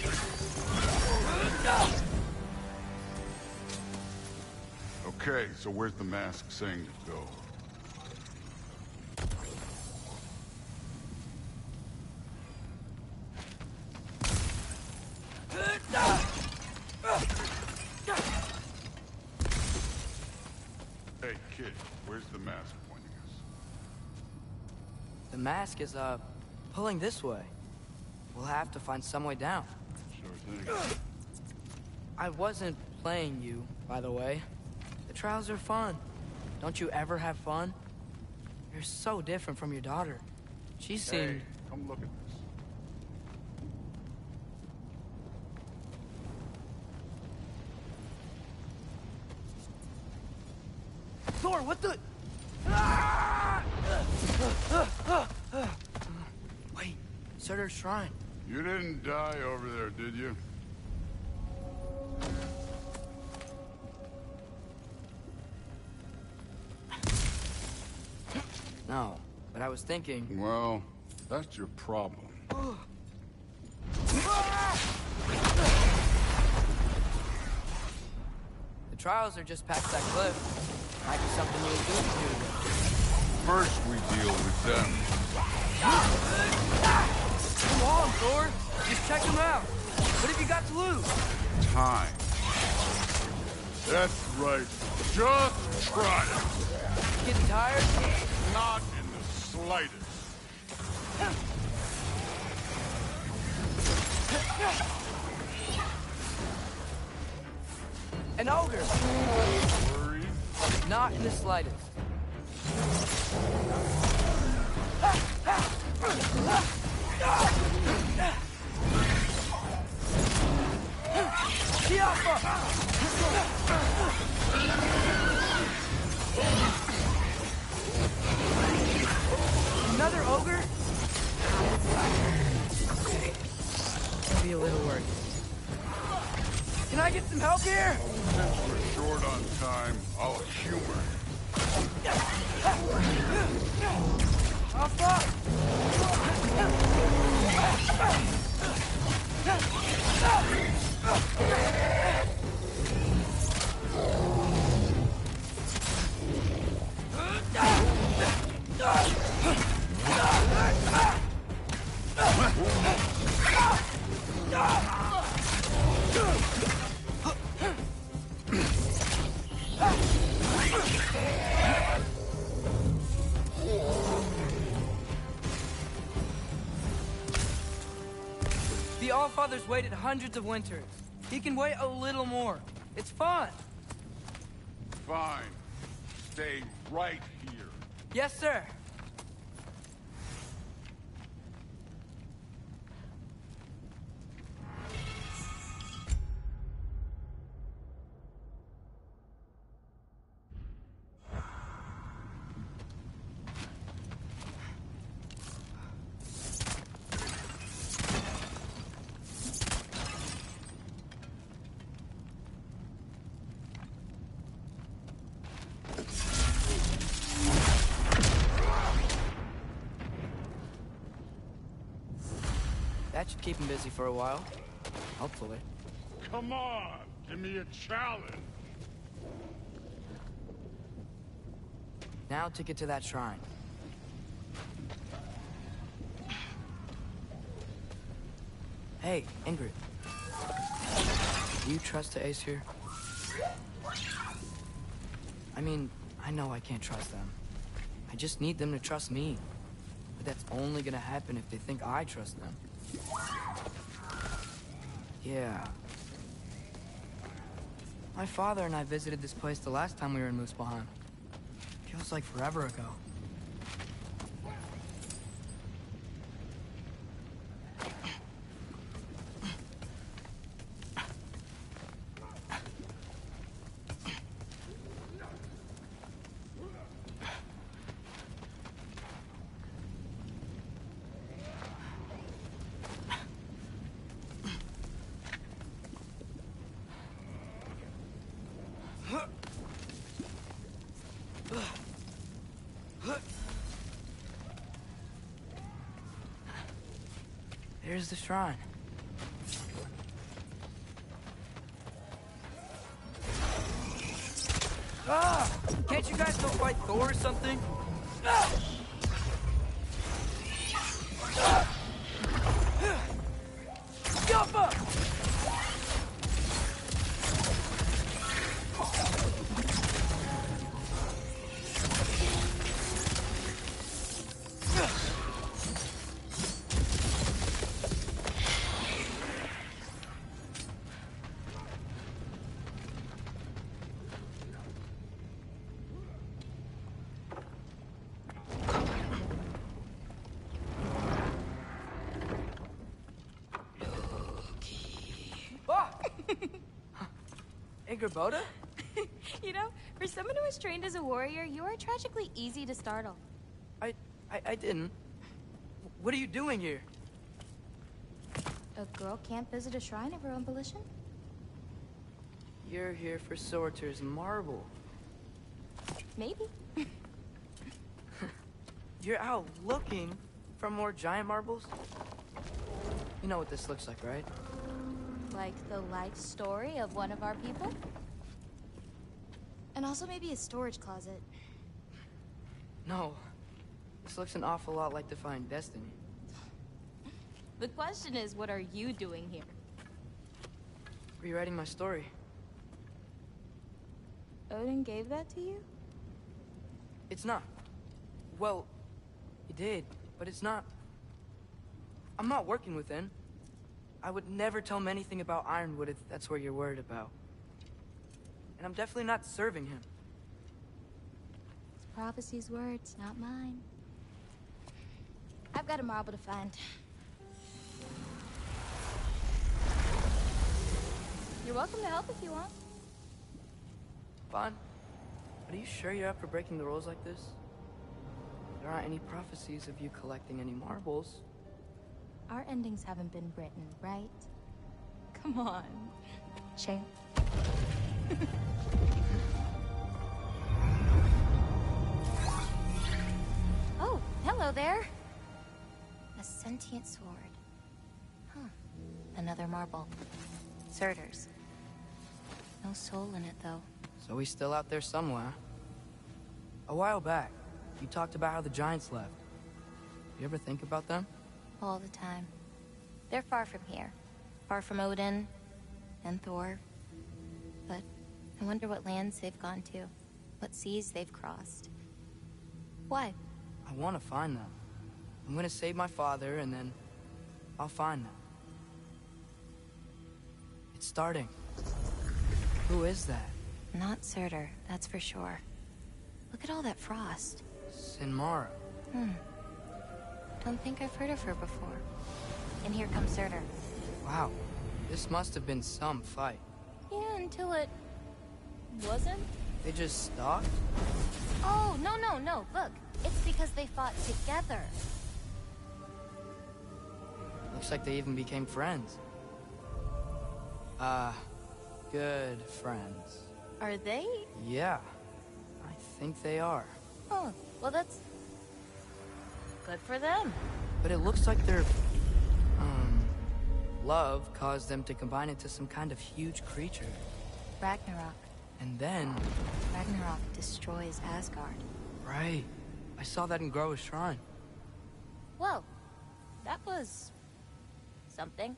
Okay, so where's the mask saying to go? Hey, kid, where's the mask pointing us? The mask is, pulling this way. We'll have to find some way down. Sure thing. I wasn't playing you, by the way. The trials are fun. Don't you ever have fun? You're so different from your daughter. She seemed... Hey, come look at this. Thor, what the... Wait, Surtur's shrine. You didn't die over there, did you? No, but I was thinking... Well, that's your problem. The trials are just past that cliff. Might be something you'll do. First, we deal with them. Come on, Thor. Just check them out. What have you got to lose? Time. That's right. Just try it. Getting tired? Not in the slightest. An ogre. Worried? Not in the slightest. Another ogre? Okay. Could be a little worried. Can I get some help here? Since we're short on time, I'll humor. I'll stop! The Allfather's waited hundreds of winters. He can wait a little more. It's fun. Fine. Stay right here. Yes, sir. That should keep him busy for a while. Hopefully. Come on, give me a challenge. Now to get to that shrine. Hey, Ingrid. Do you trust the Ace here? I mean, I know I can't trust them. I just need them to trust me. But that's only gonna happen if they think I trust them. Yeah. My father and I visited this place the last time we were in Muspelheim. Feels like forever ago. There's the shrine. Ah! Can't you guys go fight Thor or something? Ah! Jump up! Boda? You know, for someone who was trained as a warrior, you are tragically easy to startle. I didn't. What are you doing here? A girl can't visit a shrine of her own volition? You're here for Sorter's marble. Maybe. You're out looking for more giant marbles? You know what this looks like, right? Like the life story of one of our people? And also maybe a storage closet. No. This looks an awful lot like Defying Destiny. The question is, what are you doing here? Rewriting my story. Odin gave that to you? It's not. Well, he did, but it's not. I'm not working with him. I would never tell him anything about Ironwood if that's what you're worried about. And I'm definitely not serving him. It's prophecy's words, not mine. I've got a marble to find. You're welcome to help if you want. Fine. But are you sure you're up for breaking the rules like this? There aren't any prophecies of you collecting any marbles. Our endings haven't been written, right? Come on. Shame. Oh, hello there. A sentient sword. Huh. Another marble. Surtur's. No soul in it, though. So he's still out there somewhere. A while back, you talked about how the giants left. You ever think about them? All the time. They're far from here. Far from Odin and Thor. But I wonder what lands they've gone to. What seas they've crossed. Why? I want to find them. I'm gonna save my father, and then I'll find them. It's starting. Who is that? Not Surtur, that's for sure. Look at all that frost. Sinmara. Don't think I've heard of her before. And here comes Surtur. Wow. This must have been some fight. Yeah, until it... wasn't? They just stopped? Oh, no. Look, it's because they fought together. Looks like they even became friends. Good friends. Are they? Yeah, I think they are. Oh, well that's... good for them. But it looks like their... love caused them to combine into some kind of huge creature. Ragnarok. And then... Ragnarok destroys Asgard. Right. I saw that in Groa's shrine. Whoa. That was... something.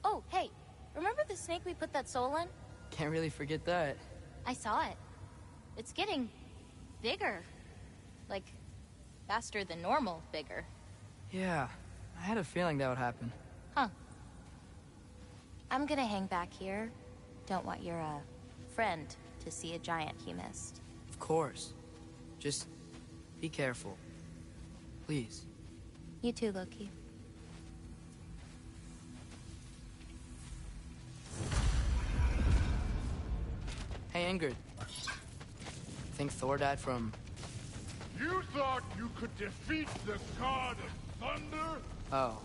Oh, hey. Remember the snake we put that soul in? Can't really forget that. I saw it. It's getting... bigger. Like, faster than normal bigger. Yeah, I had a feeling that would happen. Huh. I'm gonna hang back here. Don't want your, friend to see a giant he missed. Of course. Just be careful. Please. You too, Loki. Hey, Ingrid. Think Thor died from... You thought you could defeat the god of thunder? Oh.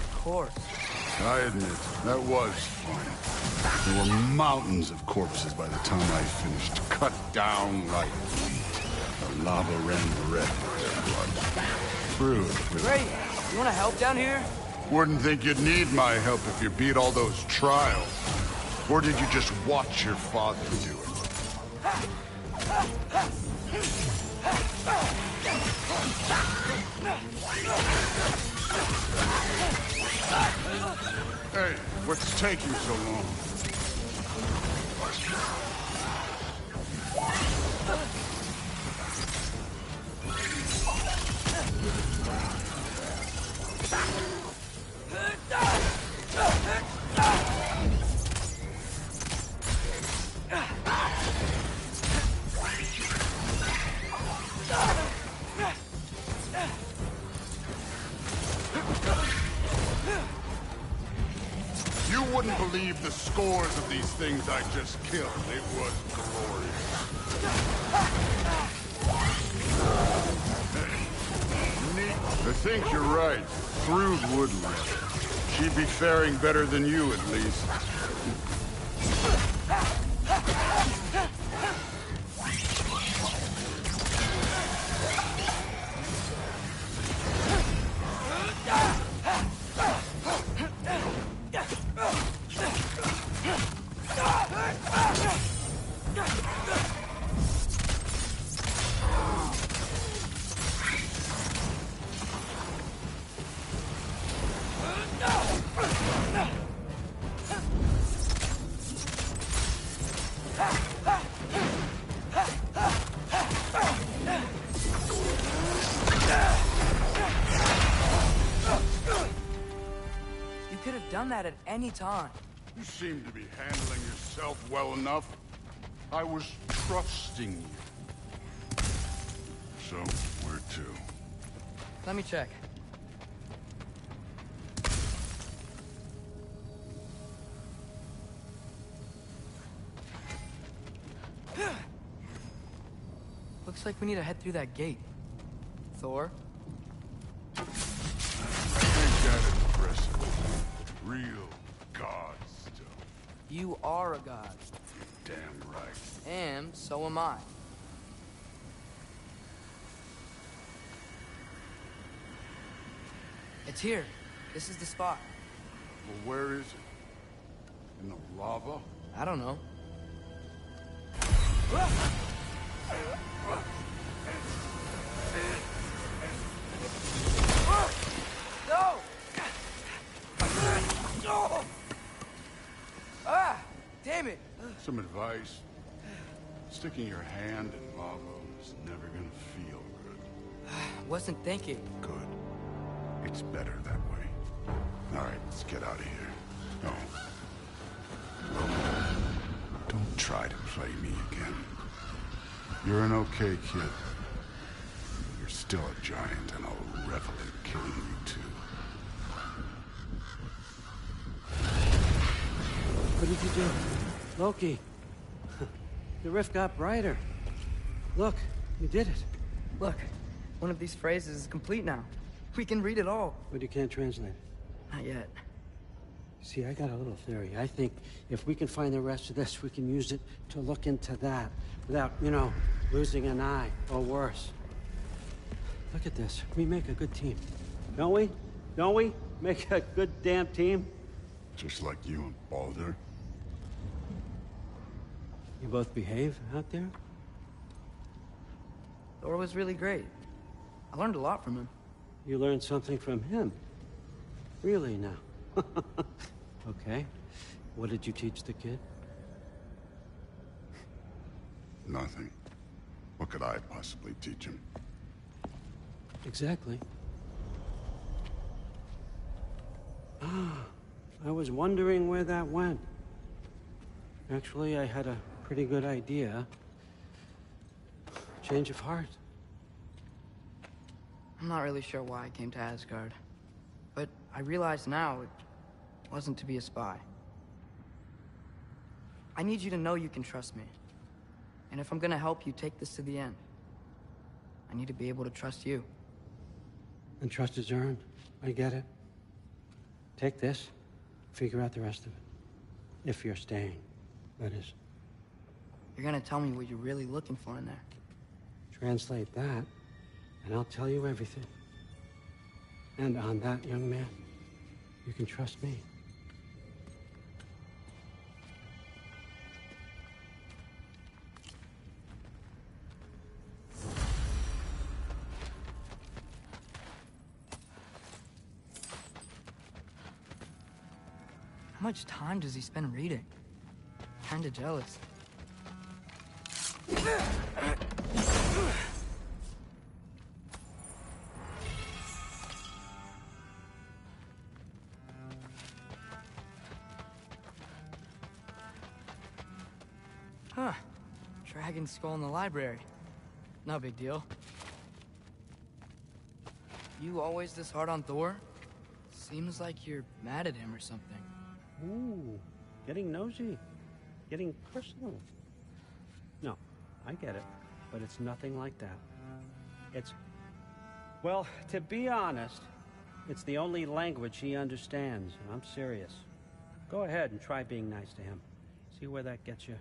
Of course. I admit, that was fun. There were mountains of corpses by the time I finished, cut down like wheat. The lava ran red with their blood. True. Great. You want to help down here? Wouldn't think you'd need my help if you beat all those trials. Or did you just watch your father do it? Hey, what's taking so long? You wouldn't believe the scores of these things I just killed. It was glorious. Neat. I think you're right. Thrud would live. She'd be faring better than you, at least. That at any time. You seem to be handling yourself well enough. I was trusting you. So, where to? Let me check. Looks like we need to head through that gate. Thor? Ain't that impressive? Real god stuff. You are a god. Damn right. And so am I. It's here. This is the spot. Well, where is it? In the lava? I don't know. No! Ah! Damn it! Some advice. Sticking your hand in lava is never gonna feel good. Wasn't thinking. Good. It's better that way. All right, let's get out of here. No. Don't try to play me again. You're an okay kid. You're still a giant, and I'll revel in killing you too. What did you do? Loki. The rift got brighter. Look, you did it. Look, one of these phrases is complete now. We can read it all. But you can't translate it. Not yet. See, I got a little theory. I think if we can find the rest of this, we can use it to look into that without, you know, losing an eye or worse. Look at this. We make a good team. Don't we? Don't we? Make a good damn team? Just like you and Baldur. You both behave out there? Thor was really great. I learned a lot from him. You learned something from him? Really now? Okay. What did you teach the kid? Nothing. What could I possibly teach him? Exactly. I was wondering where that went. Actually, I had a pretty good idea. Change of heart. I'm not really sure why I came to Asgard. But I realize now it wasn't to be a spy. I need you to know you can trust me. And if I'm gonna help you take this to the end, I need to be able to trust you. And trust is earned. I get it. Take this, figure out the rest of it. If you're staying, that is. You're gonna tell me what you're really looking for in there. Translate that, and I'll tell you everything. And on that, young man, you can trust me. How much time does he spend reading? Kinda jealous. Huh. Dragon skull in the library. No big deal. You always this hard on Thor? Seems like you're mad at him or something. Ooh, getting nosy. Getting personal. No, I get it. But it's nothing like that. It's... Well, to be honest, it's the only language he understands. And I'm serious. Go ahead and try being nice to him. See where that gets you.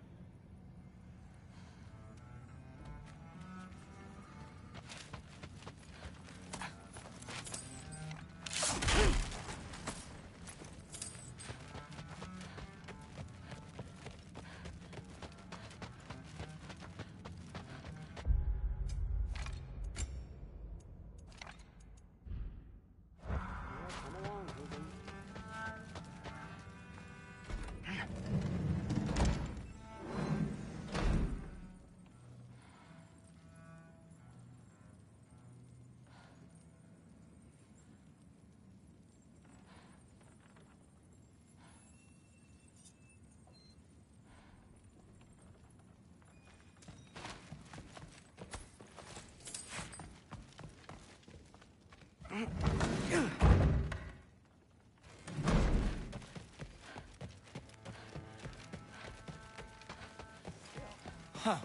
Huh.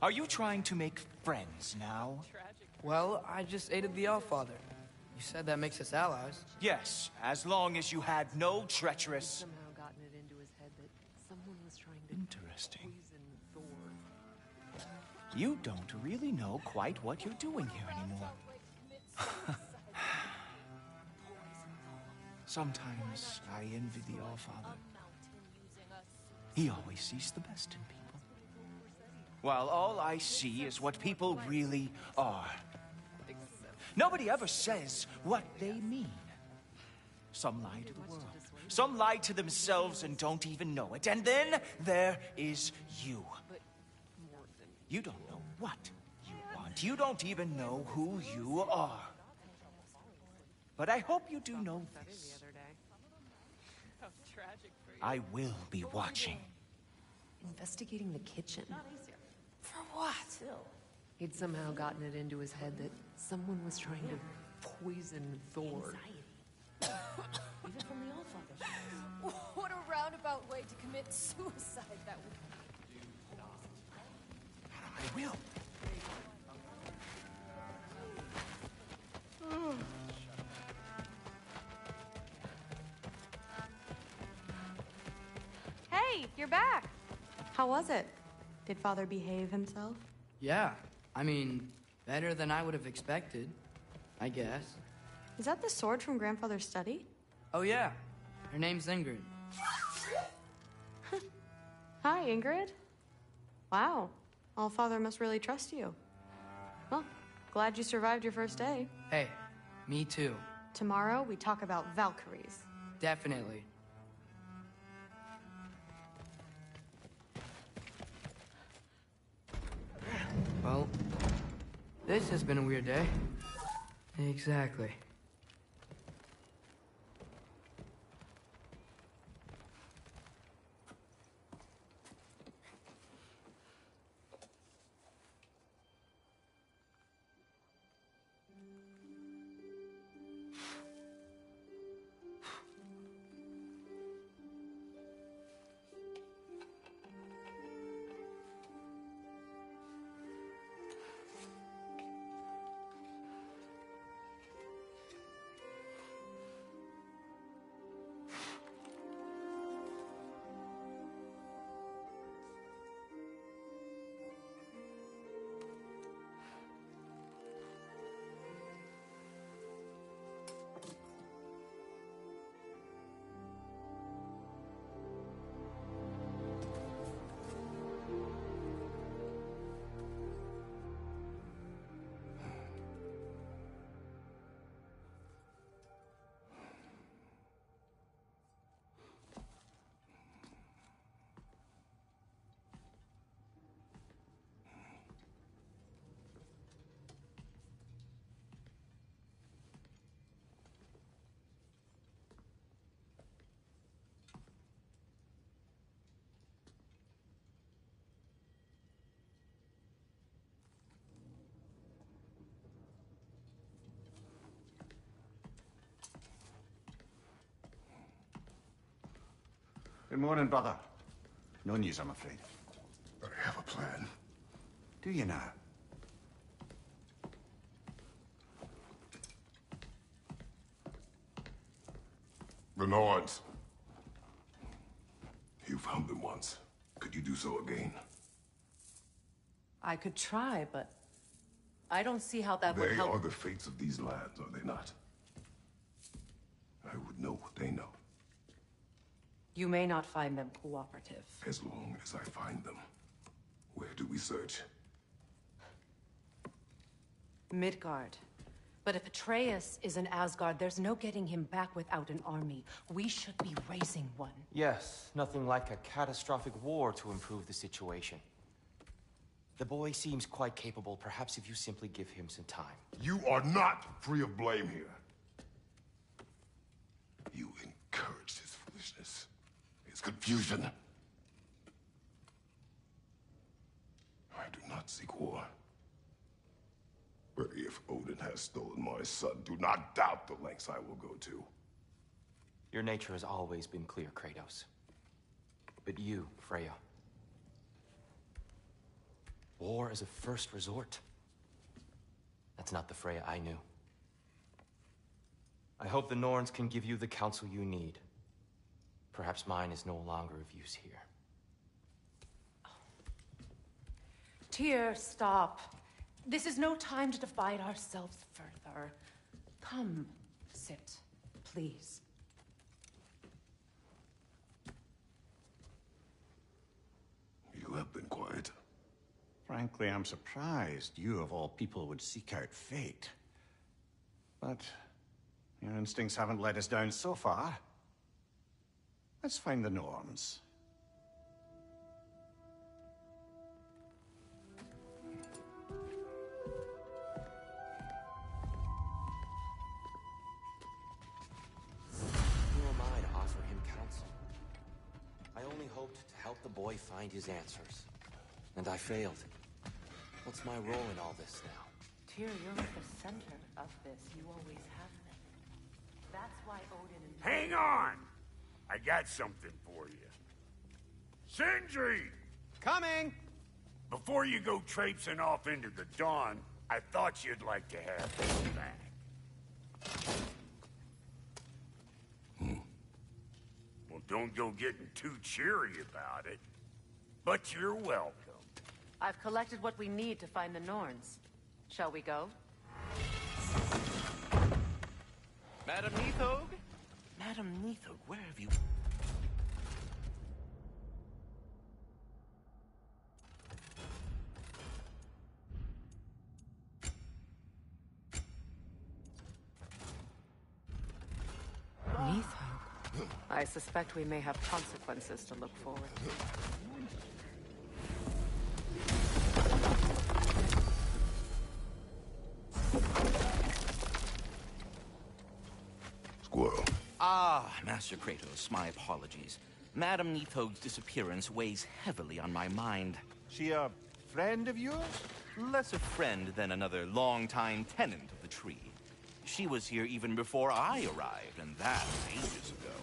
Are you trying to make friends now? Well, I just aided the Allfather. You said that makes us allies. Yes, as long as you had no treacherous... Somehow gotten it into his head that someone was trying to Interesting. poison Thor. You don't really know quite what you're doing here anymore. Sometimes I envy the Allfather. He always sees the best in people. While all I see is what people really are. Nobody ever says what they mean. Some lie to the world. Some lie to themselves and don't even know it. And then there is you. You don't know what you want. You don't even know who you are. But I hope you do know this. I will be watching. Investigating the kitchen. For what? He'd somehow gotten it into his head that someone was trying to poison Thor. Even from the Allfather. What a roundabout way to commit suicide that would be. I will. Hey, you're back. How was it? Did Father behave himself? Yeah, I mean, better than I would have expected, I guess. Is that the sword from Grandfather's study? Oh yeah, her name's Ingrid. Hi, Ingrid. Wow, Allfather must really trust you. Well, glad you survived your first day. Hey, me too. Tomorrow, we talk about Valkyries. Definitely. Well, this has been a weird day. Exactly. Good morning, brother. No news, I'm afraid. But I have a plan. Do you now? The Nords. You found them once. Could you do so again? I could try, but I don't see how that would They help. are the fates of these lands, are they not? I would know what they know. You may not find them cooperative. As long as I find them. Where do we search? Midgard. But if Atreus is in Asgard, there's no getting him back without an army. We should be raising one. Yes, nothing like a catastrophic war to improve the situation. The boy seems quite capable. Perhaps if you simply give him some time. You are not free of blame here. You encouraged his foolishness. His confusion. I do not seek war. But if Odin has stolen my son, do not doubt the lengths I will go to. Your nature has always been clear, Kratos. But you, Freya. War as a first resort. That's not the Freya I knew. I hope the Norns can give you the counsel you need. Perhaps mine is no longer of use here. Tyr, stop. This is no time to divide ourselves further. Come, sit, please. You have been quiet. Frankly, I'm surprised you, of all people, would seek out fate. But your instincts haven't let us down so far. Let's find the Norns. Who am I to offer him counsel? I only hoped to help the boy find his answers. And I failed. What's my role in all this now? Tyr, you're at the center of this. You always have been. That's why Odin and... Hang on! I got something for you. Sindri! Coming! Before you go traipsing off into the dawn, I thought you'd like to have this back. Well, don't go getting too cheery about it. But you're welcome. I've collected what we need to find the Norns. Shall we go? Madam Neathog? Madam Neathog, where have you... Neathog. I suspect we may have consequences to look forward to. Squirrel. Ah, Master Kratos, my apologies. Madam Neathog's disappearance weighs heavily on my mind. She a friend of yours? Less a friend than another longtime tenant of the tree. She was here even before I arrived, and that ages ago.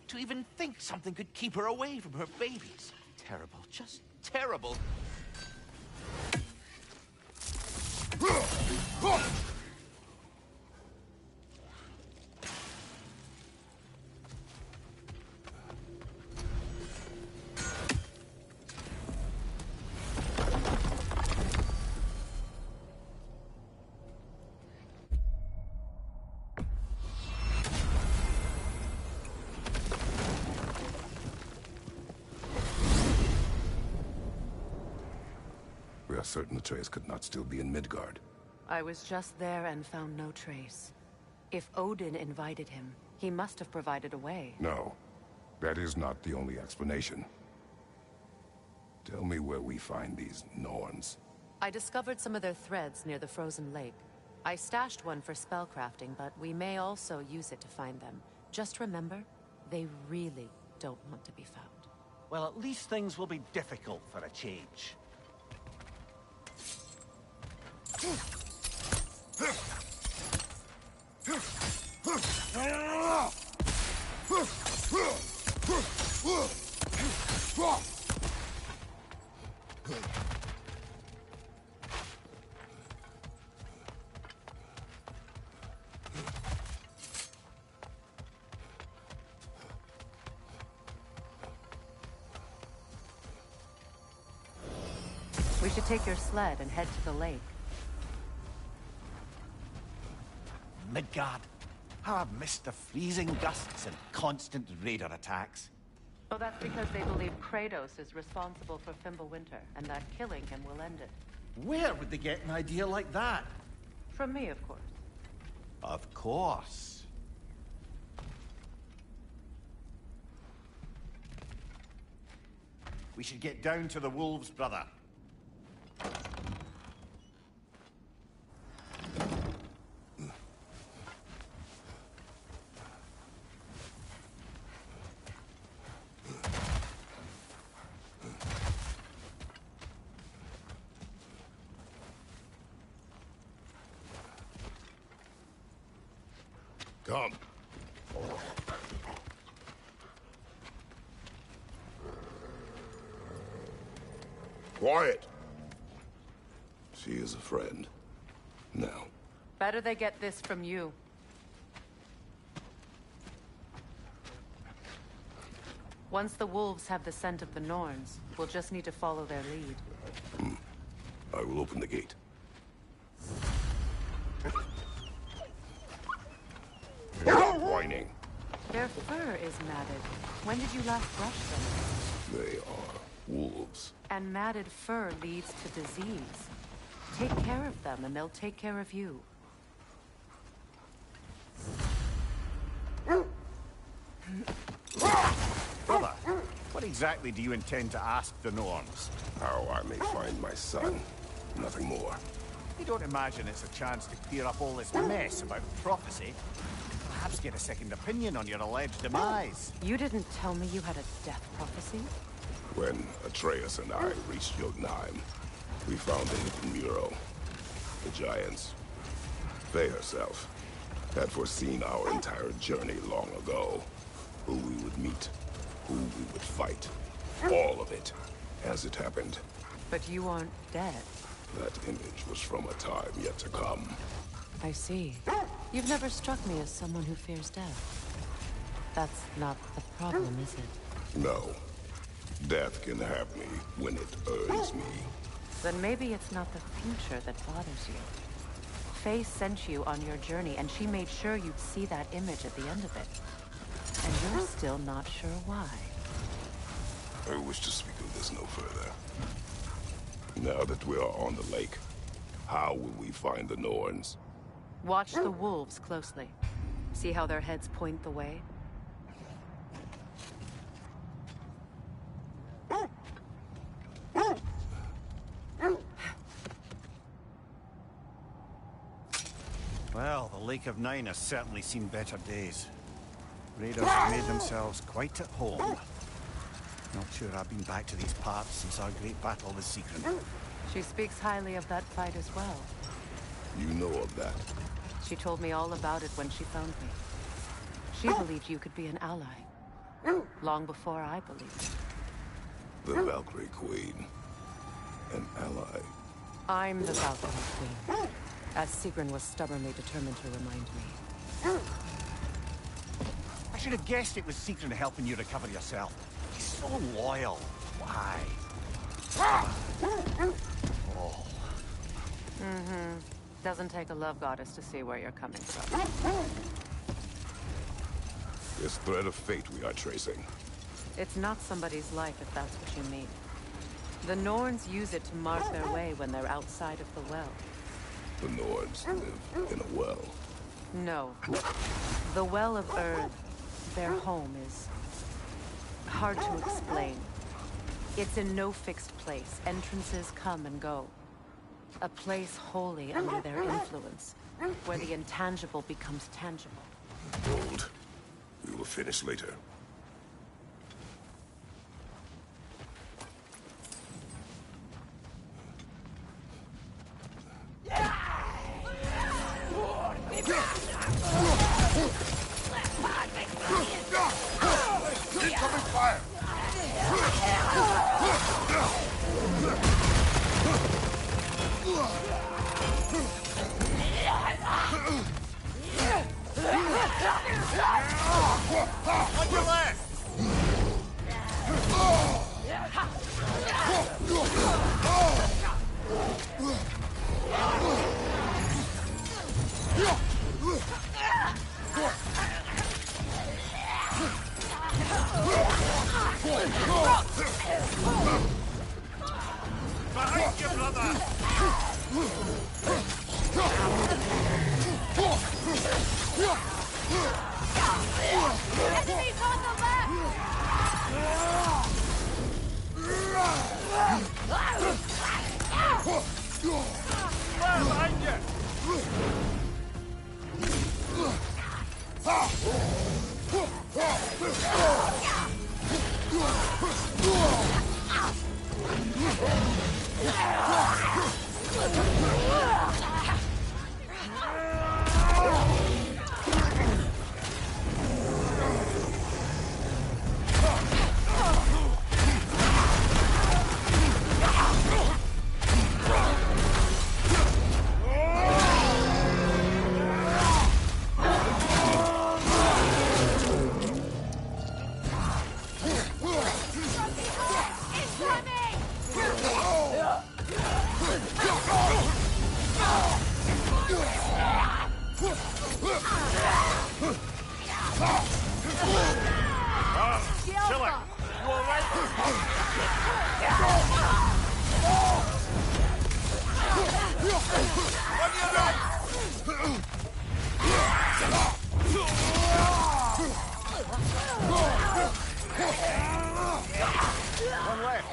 To even think something could keep her away from her babies. Terrible, just terrible. We are certain the trace could not still be in Midgard. I was just there and found no trace. If Odin invited him, he must have provided a way. No, that is not the only explanation. Tell me where we find these Norns. I discovered some of their threads near the frozen lake. I stashed one for spellcrafting, but we may also use it to find them. Just remember, they really don't want to be found. Well, at least things will be difficult for a change. We should take your sled and head to the lake. Midgard. How I've missed the freezing gusts and constant raider attacks. Oh, that's because they believe Kratos is responsible for Fimbulwinter, and that killing him will end it. Where would they get an idea like that? From me, of course. Of course. We should get down to the wolves, brother. Come. Quiet. She is a friend. Now. Better they get this from you. Once the wolves have the scent of the Norns, we'll just need to follow their lead. I will open the gate. No whining. Their fur is matted. When did you last brush them? They are wolves. And matted fur leads to disease. Take care of them, and they'll take care of you. Brother, what exactly do you intend to ask the Norns? How I may find my son. Nothing more. You don't imagine it's a chance to clear up all this mess about prophecy? Perhaps get a second opinion on your alleged demise. You didn't tell me you had a death prophecy? When Atreus and I reached Jotunheim, we found a hidden mural. The Giants, Faye herself, had foreseen our entire journey long ago. Who we would meet, who we would fight. All of it, as it happened. But you aren't dead. That image was from a time yet to come. I see. You've never struck me as someone who fears death. That's not the problem, is it? No. Death can have me when it earns me. Then maybe it's not the future that bothers you. Faye sent you on your journey, and she made sure you'd see that image at the end of it. And you're still not sure why. I wish to speak of this no further. Now that we are on the lake, how will we find the Norns? Watch the wolves closely. See how their heads point the way? Well, the Lake of Nine has certainly seen better days. Raiders have made themselves quite at home. Not sure I've been back to these parts since our great battle with Sigrun. She speaks highly of that fight as well. You know of that? She told me all about it when she found me. She believed you could be an ally. Long before I believed. The Valkyrie Queen. An ally. I'm the Valkyrie Queen. As Sigrun was stubbornly determined to remind me. I should have guessed it was Sigrun helping you recover yourself. He's so loyal. Why? Oh. Mm-hmm. Doesn't take a love goddess to see where you're coming from. This thread of fate we are tracing. It's not somebody's life, if that's what you mean. The Norns use it to mark their way when they're outside of the well. The Norns live in a well. No. The Well of Earth, their home, is hard to explain. It's in no fixed place. Entrances come and go. A place wholly under their influence, where the intangible becomes tangible. Hold. We will finish later. Incoming fire! On your left! Behind you, brother! Enemies on the Behind you! One left.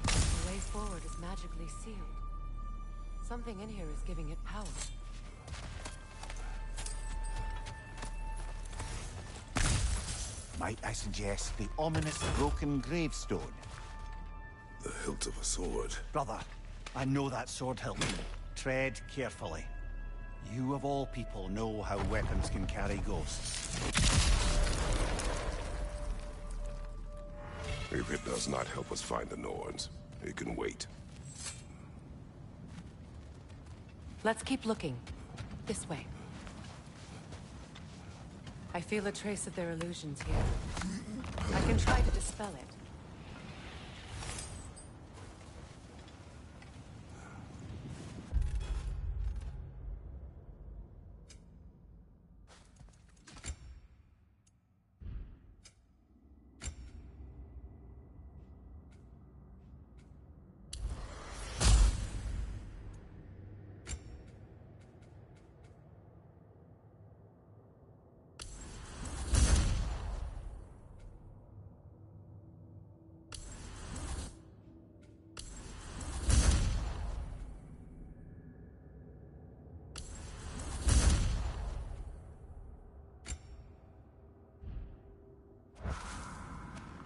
The way forward is magically sealed. Something in here is giving it power. Might I suggest the ominous broken gravestone? The hilt of a sword. Brother, I know that sword hilt. Tread carefully. You of all people know how weapons can carry ghosts. If it does not help us find the Norns, it can wait. Let's keep looking. This way. I feel a trace of their illusions here. I can try to dispel it.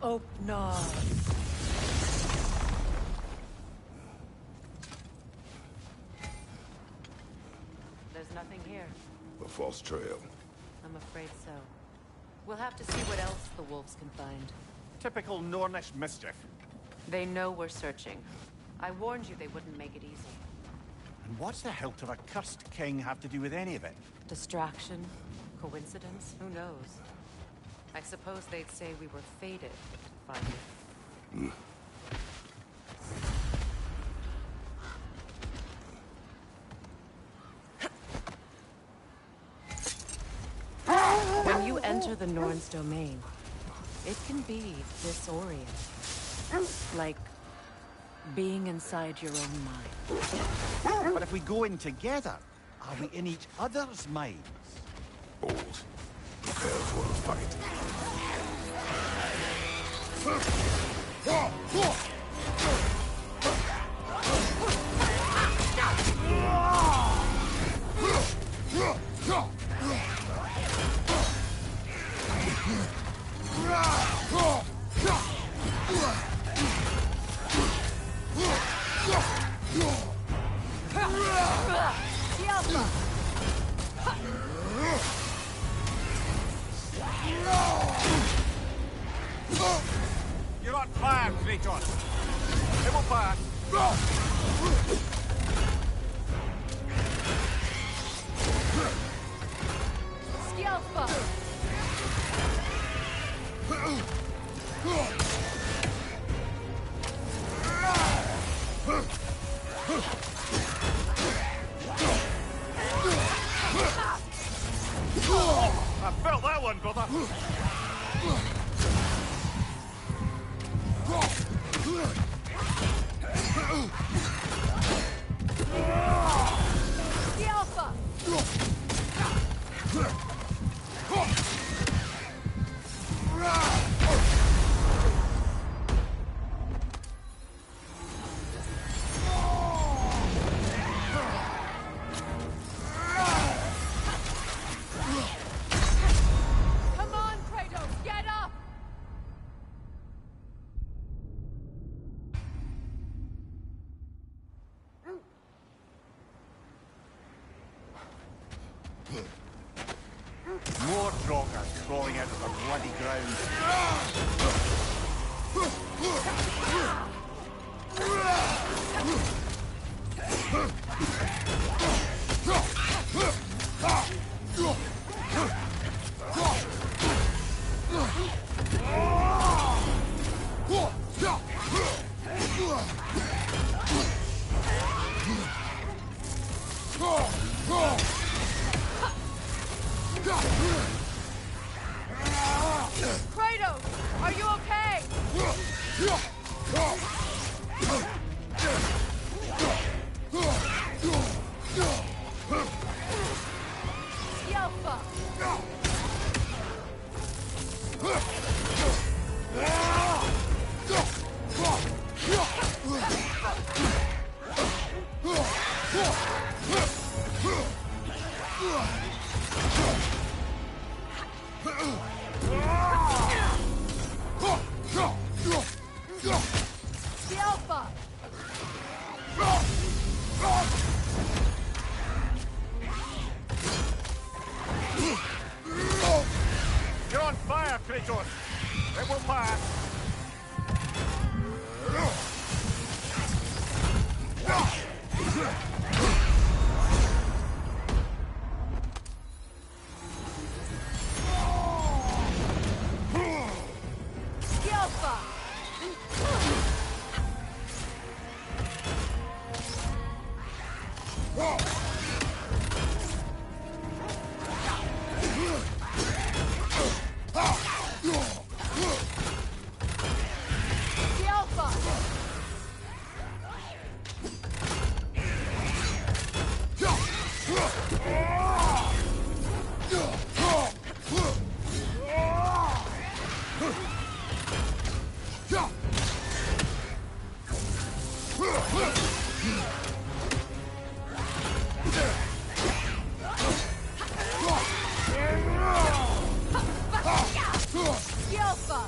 Oh, no. There's nothing here. A false trail. I'm afraid so. We'll have to see what else the wolves can find. Typical Nornish mischief. They know we're searching. I warned you they wouldn't make it easy. And what's the hilt of a cursed king have to do with any of it? Distraction? Coincidence? Who knows? I suppose they'd say we were fated to find it. When you enter the Norn's domain, it can be disorienting. Like being inside your own mind. But if we go in together, are we in each other's minds? Old. Prepare for a fight. You're on fire, Kratos. It will pass. I felt that one, brother. Come on, Kratos, get up! More Draugrs crawling out of the bloody ground. Kratos, are you okay? The Alpha! You're on fire, Kratos! It will pass! The Alpha! The Alpha! The Alpha! The Alpha!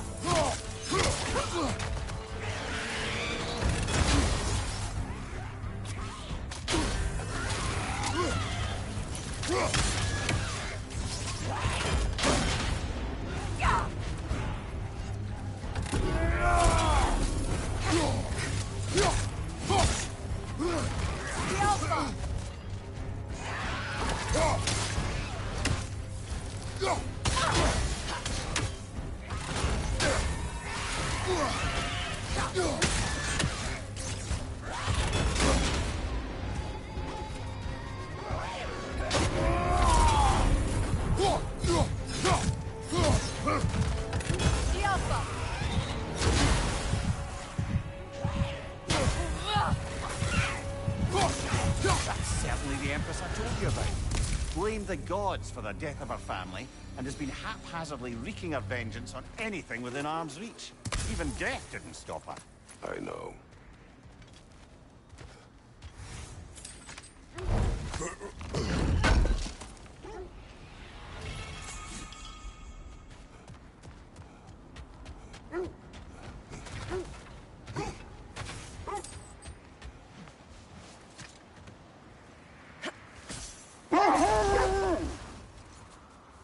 The Alpha! That's certainly the Empress I told you about. Blamed the gods for the death of her family, and has been haphazardly wreaking her vengeance on anything within arm's reach. Even death didn't stop her. I know.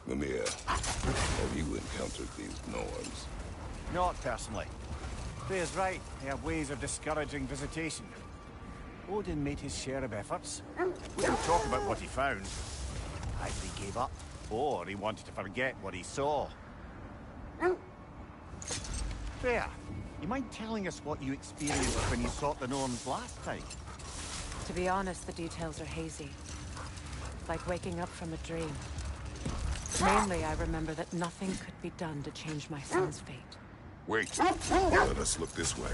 Mimir, have you encountered these Norns? Not personally. Freya's right. They have ways of discouraging visitation. Odin made his share of efforts. We can talk about what he found. Either he gave up, or he wanted to forget what he saw. Freya, you mind telling us what you experienced when you sought the Norns last time? To be honest, the details are hazy. Like waking up from a dream. Mainly, I remember that nothing could be done to change my son's fate. Wait. Let us look this way.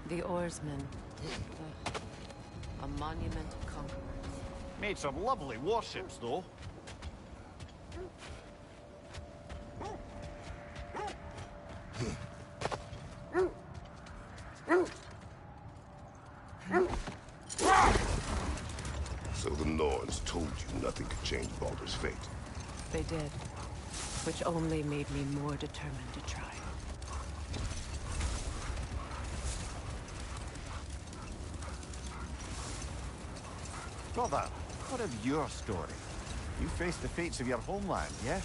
The oarsmen. A monumental conqueror. Made some lovely warships, though. So the Norns told you nothing could change Baldur's fate. They did. Which only made me more determined to try. Brother, what of your story? You faced the fates of your homeland, yeah?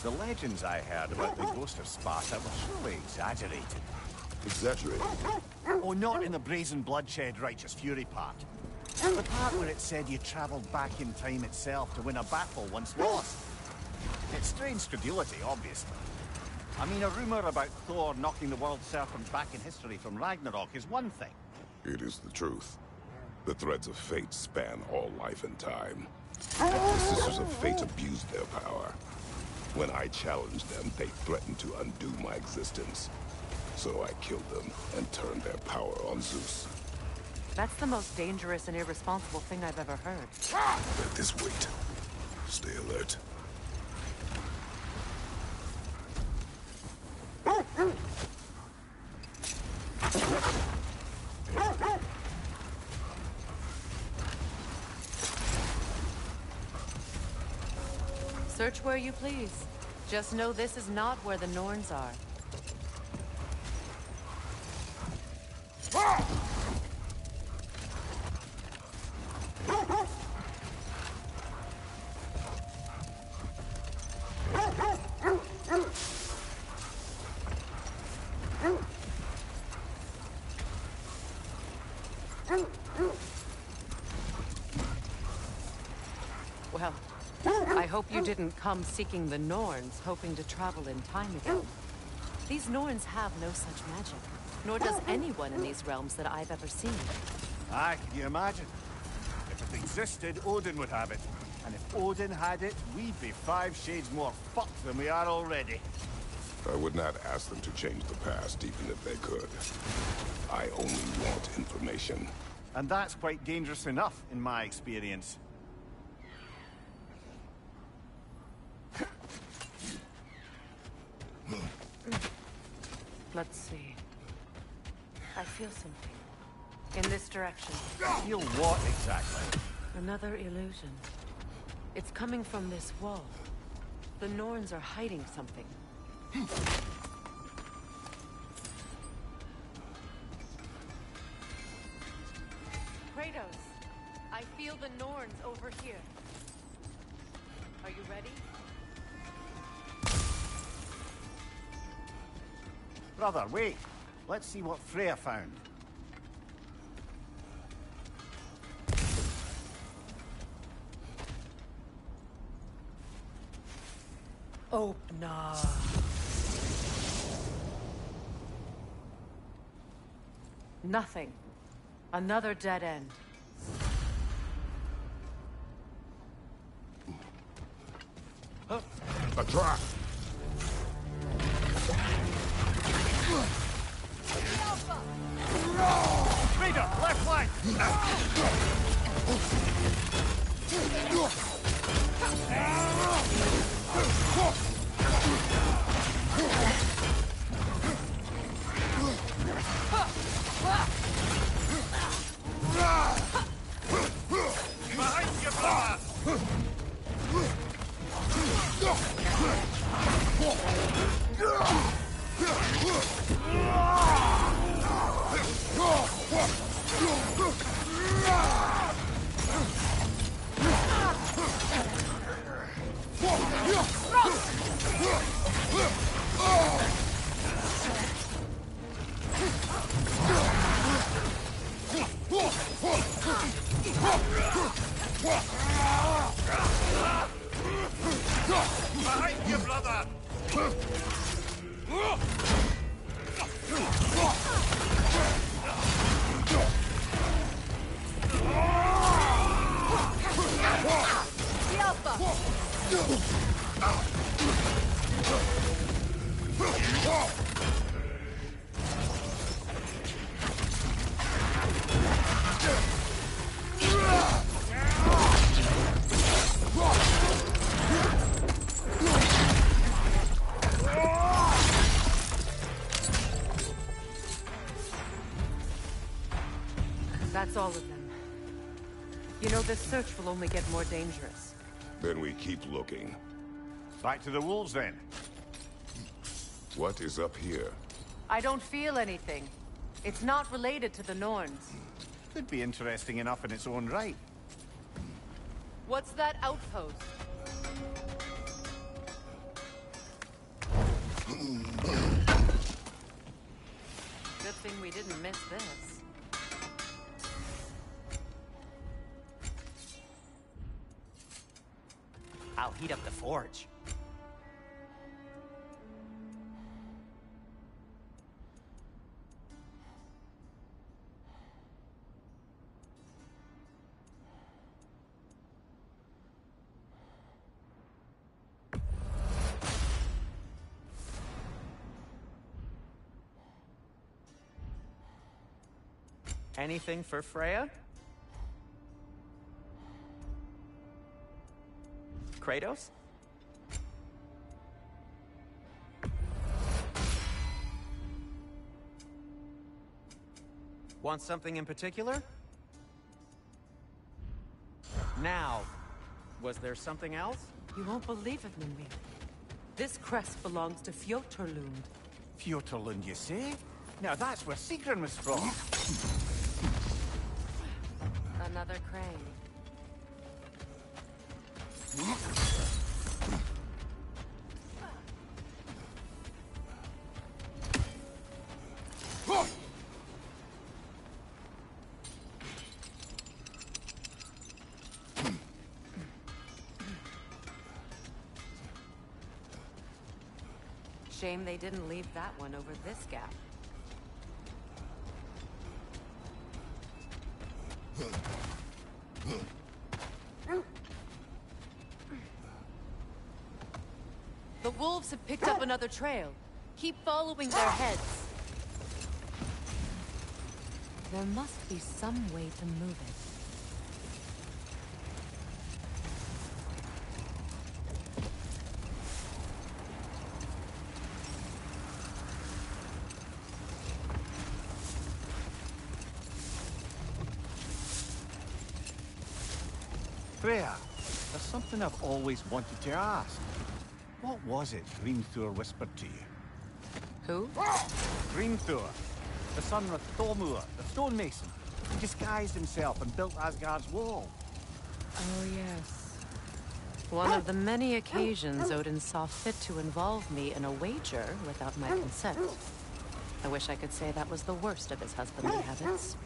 The legends I heard about the ghost of Sparta were surely exaggerated. Exaggerated? Oh, not in the brazen bloodshed righteous fury part. The part where it said you traveled back in time itself to win a battle once lost. It's strange credulity, obviously. I mean, a rumor about Thor knocking the world serpent back in history from Ragnarok is one thing. It is the truth. The threads of fate span all life and time. The Sisters of Fate abused their power. When I challenged them, they threatened to undo my existence. So I killed them and turned their power on Zeus. That's the most dangerous and irresponsible thing I've ever heard. Let this wait. Stay alert. Search where you please. Just know this is not where the Norns are. Well, I hope you didn't come seeking the Norns, hoping to travel in time again. These Norns have no such magic, nor does anyone in these realms that I've ever seen. Aye, can you imagine? If it existed, Odin would have it. And if Odin had it, we'd be 5 shades more fucked than we are already. I would not ask them to change the past, even if they could. I only want information. And that's quite dangerous enough, in my experience. Let's see. I feel something. In this direction. Feel what, exactly? Another illusion. It's coming from this wall. The Norns are hiding something. Kratos, I feel the Norns over here. Are you ready? Brother, wait. Let's see what Freya found. Oh, no. Nothing. Another dead end. A trap! Rita, left flank! Behind you, brother! Behind you, brother! The Alpha! That's all of them. You know, this search will only get more dangerous. Then we keep looking. Back to the wolves, then. What is up here? I don't feel anything. It's not related to the Norns. Could be interesting enough in its own right. What's that outpost? Good thing we didn't miss this. I'll heat up the forge. Anything for Freya? Kratos? Want something in particular? Now. Was there something else? You won't believe it, Mimir. This crest belongs to Fjotorlund. Fjotorlund, you say? Now that's where Sigrun was from. Another crane. Shame they didn't leave that one over this gap. The wolves have picked up another trail. Keep following their heads. There must be some way to move it. Freya, there's something I've always wanted to ask. What was it Grímthor whispered to you? Who? Grímthor, the son of Thormur, the stonemason. He disguised himself and built Asgard's wall. Oh, yes. One of the many occasions Odin saw fit to involve me in a wager without my consent. I wish I could say that was the worst of his husbandly habits.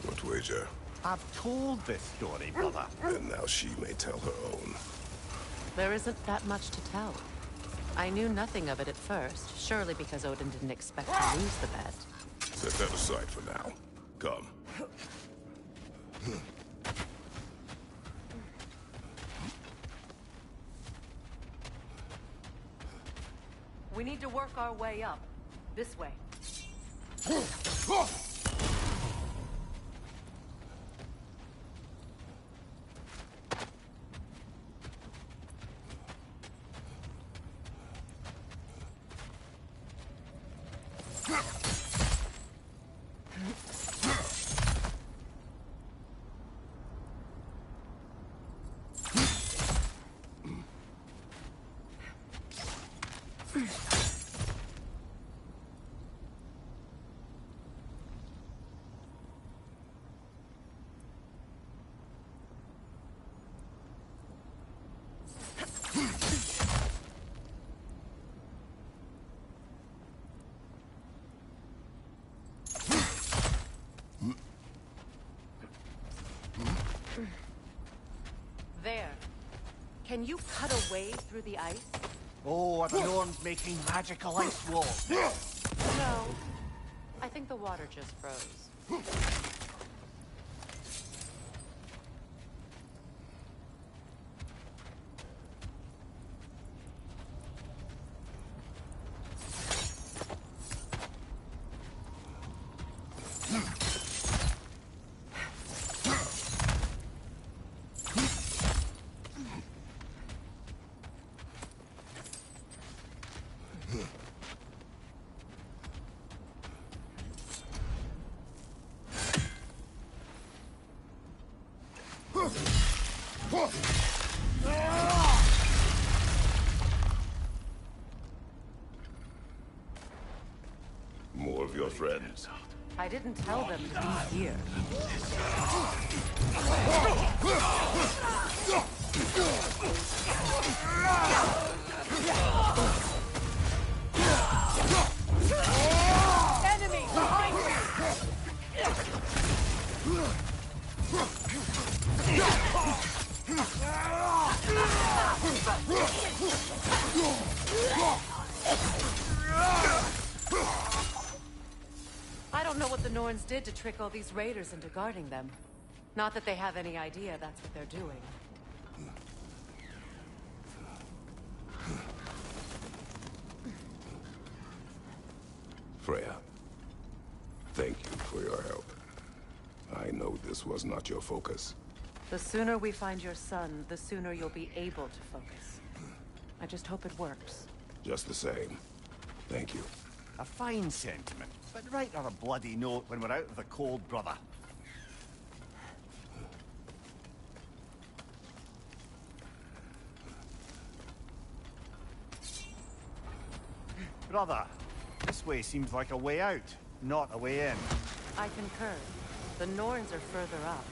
What wager? I've told this story, brother. And now she may tell her own. There isn't that much to tell. I knew nothing of it at first, surely because Odin didn't expect to lose the bet. Set that aside for now. Come. We need to work our way up. This way. There. Can you cut a way through the ice? Oh, are the Norns making magical ice walls? No. I think the water just froze. More of your friends. I didn't tell them to be here. Enemy behind me! I don't know what the Norns did to trick all these raiders into guarding them. Not that they have any idea that's what they're doing. Freya, thank you for your help. I know this was not your focus. The sooner we find your son, the sooner you'll be able to focus. I just hope it works. Just the same. Thank you. A fine sentiment, but write her a bloody note when we're out of the cold, brother. Brother, this way seems like a way out, not a way in. I concur. The Norns are further up.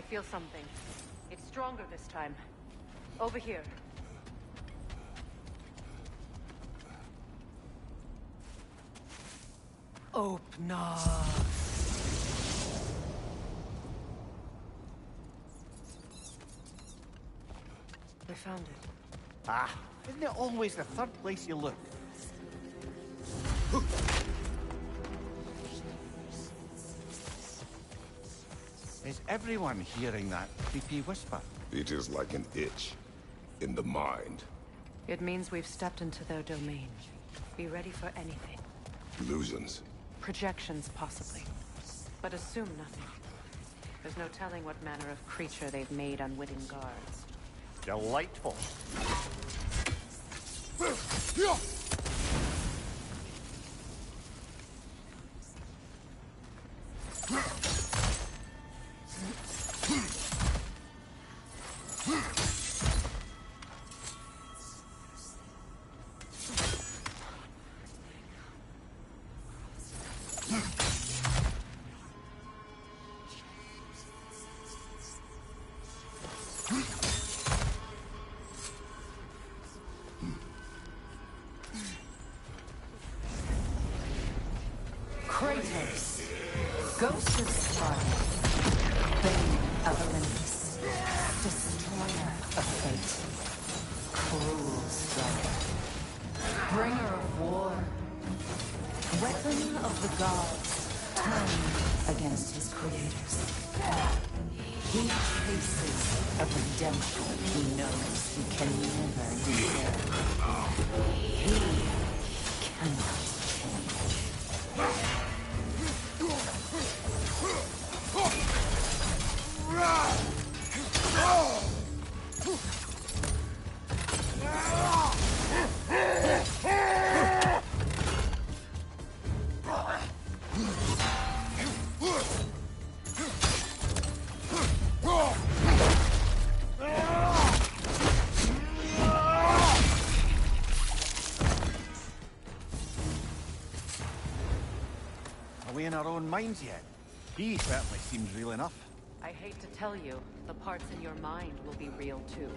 Feel something. It's stronger this time. Over here. Open up. I found it. Ah, isn't it always the third place you look? everyone hearing that creepy whisper? It is like an itch in the mind. It means we've stepped into their domain. Be ready for anything. Illusions. Projections, possibly. But assume nothing. There's no telling what manner of creature they've made unwitting guards. Delightful. Kratos, Ghost of Sparta, Bane of Olympus, Destroyer of Fate, Cruel Striker, Bringer of War, Weapon of the Gods, turned against his creators. He chases a redemption he knows he can never deserve. He cannot change. Are we in our own minds yet? He certainly seems real enough. I hate to tell you, the parts in your mind will be real too.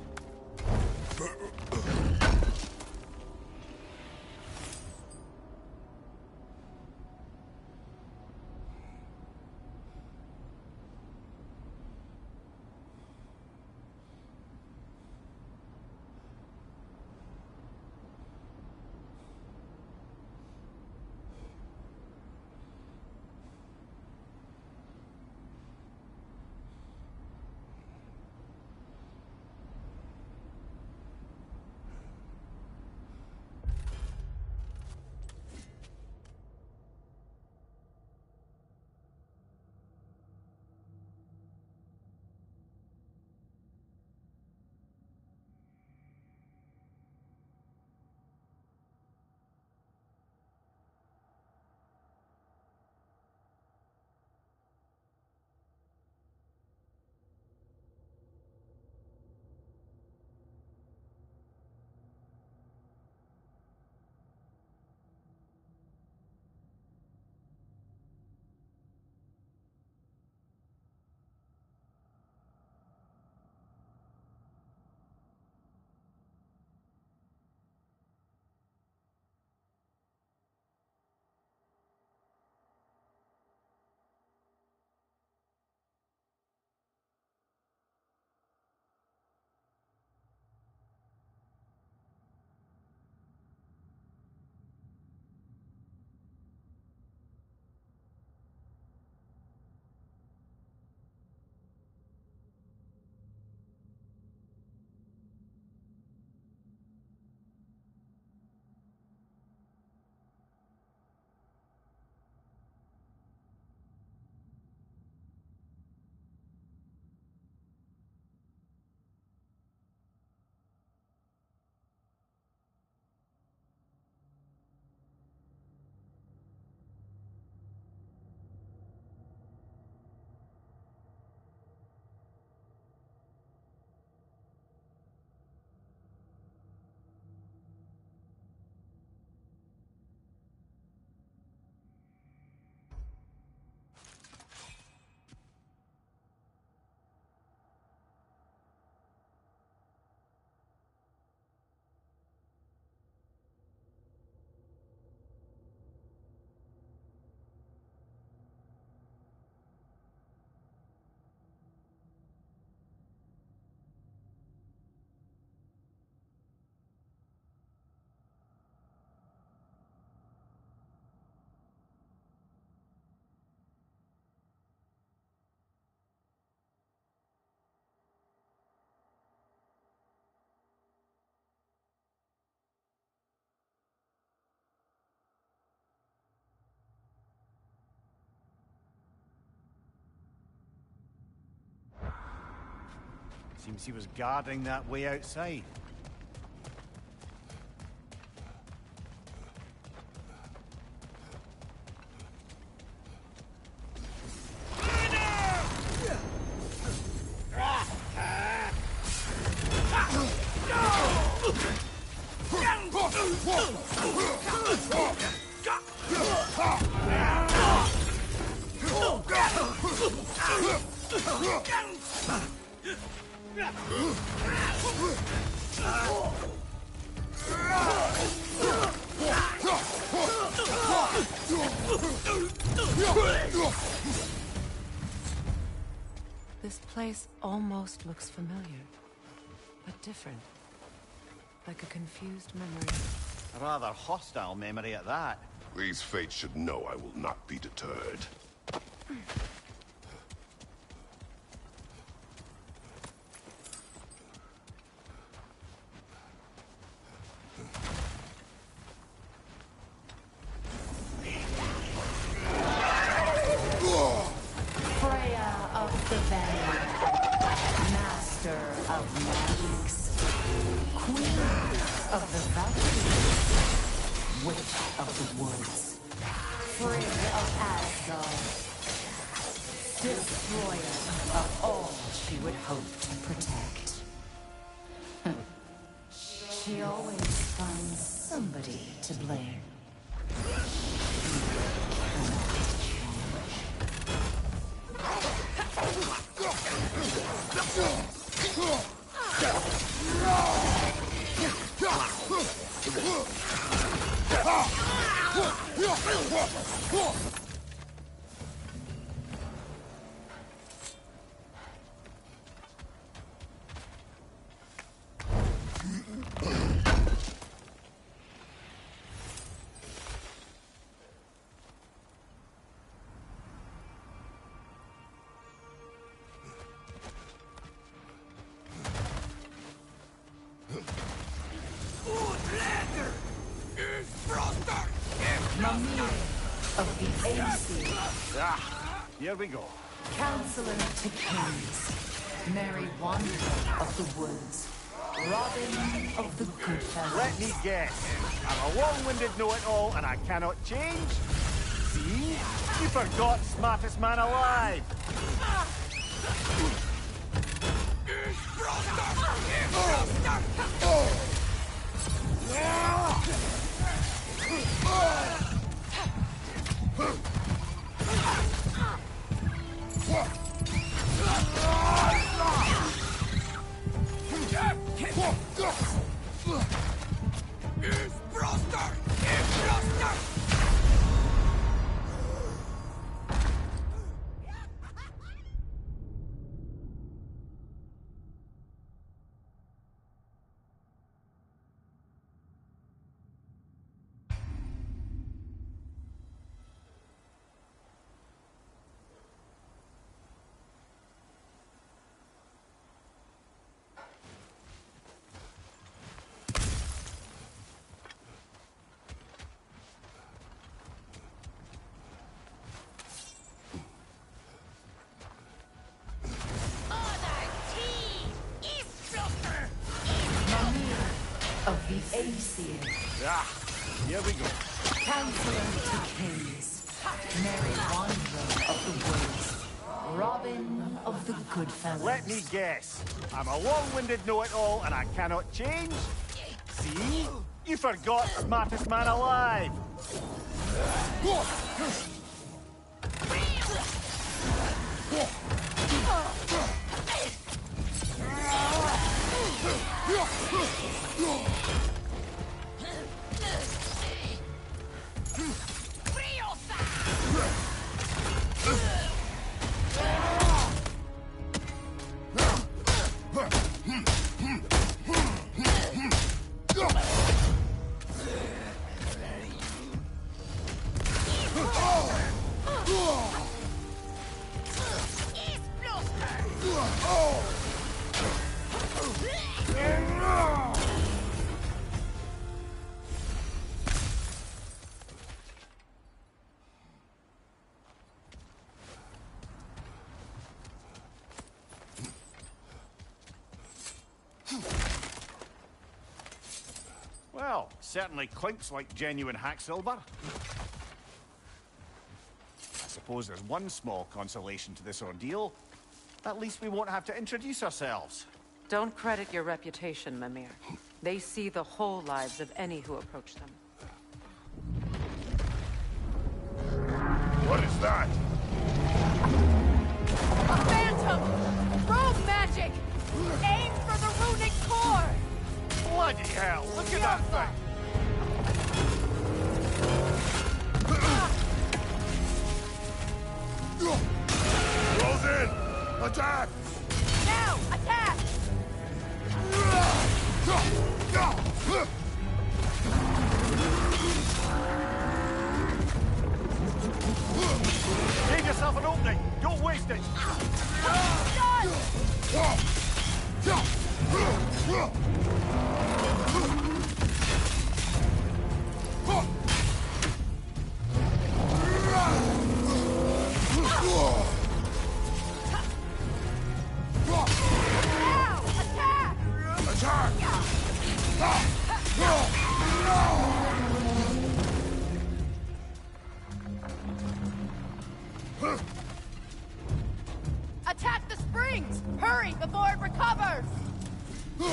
Seems he was guarding that way outside. This place almost looks familiar, but different. Like a confused memory. A rather hostile memory at that. These fates should know I will not be deterred. Freya of the Valley, Master of Magics, Queen of the Valkyries, Witch of the Woods, Frigg of Asgard, Destroyer of all she would hope to protect. She always finds somebody to blame. Of the AC. Ah, here we go. Counselor to Kings, Mary Wanderer of the Woods, Robin of the Goodfellas. Let me guess. I'm a long-winded know-it-all and I cannot change? See? You forgot smartest man alive. Of the Aesir. Ah, here we go. Counselor to Kings, Mary Wanderer of the Woods, Robin of the Goodfellas. Let me guess. I'm a long-winded know-it-all and I cannot change? See? You forgot smartest man alive. Well, certainly clinks like genuine hack silver. I suppose there's one small consolation to this ordeal. At least we won't have to introduce ourselves. Don't credit your reputation, Mimir. They see the whole lives of any who approach them. What is that? A phantom! Rogue magic! Aim for the runic core! Bloody hell, look at that thing! Close in! Attack! Now! Attack! Give yourself an opening! Don't waste it! Now! Attack! Attack the springs! Hurry before it recovers! The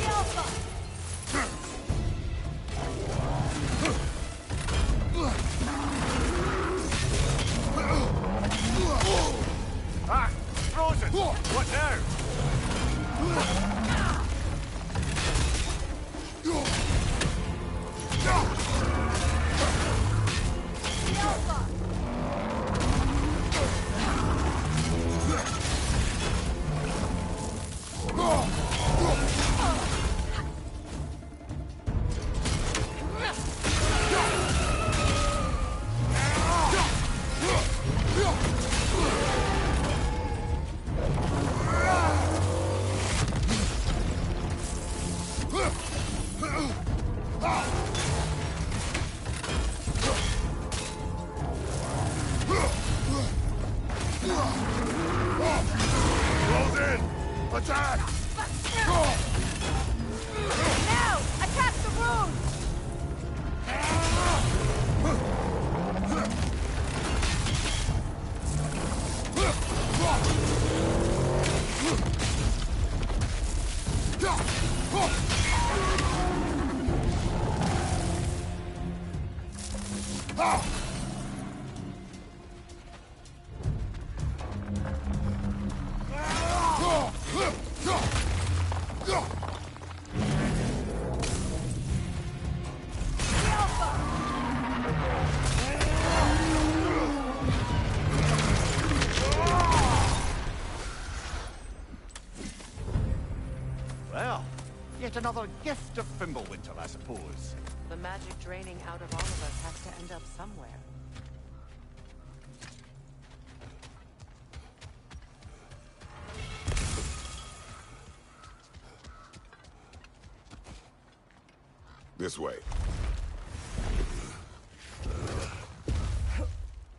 Alpha! Ah! Frozen! What now? The Alpha! Close in! Attack! Now! Attack the runes! The Alpha! Well, yet another gift of Fimbulwinter, I suppose. The magic draining out of all of us has to end up somewhere. This way.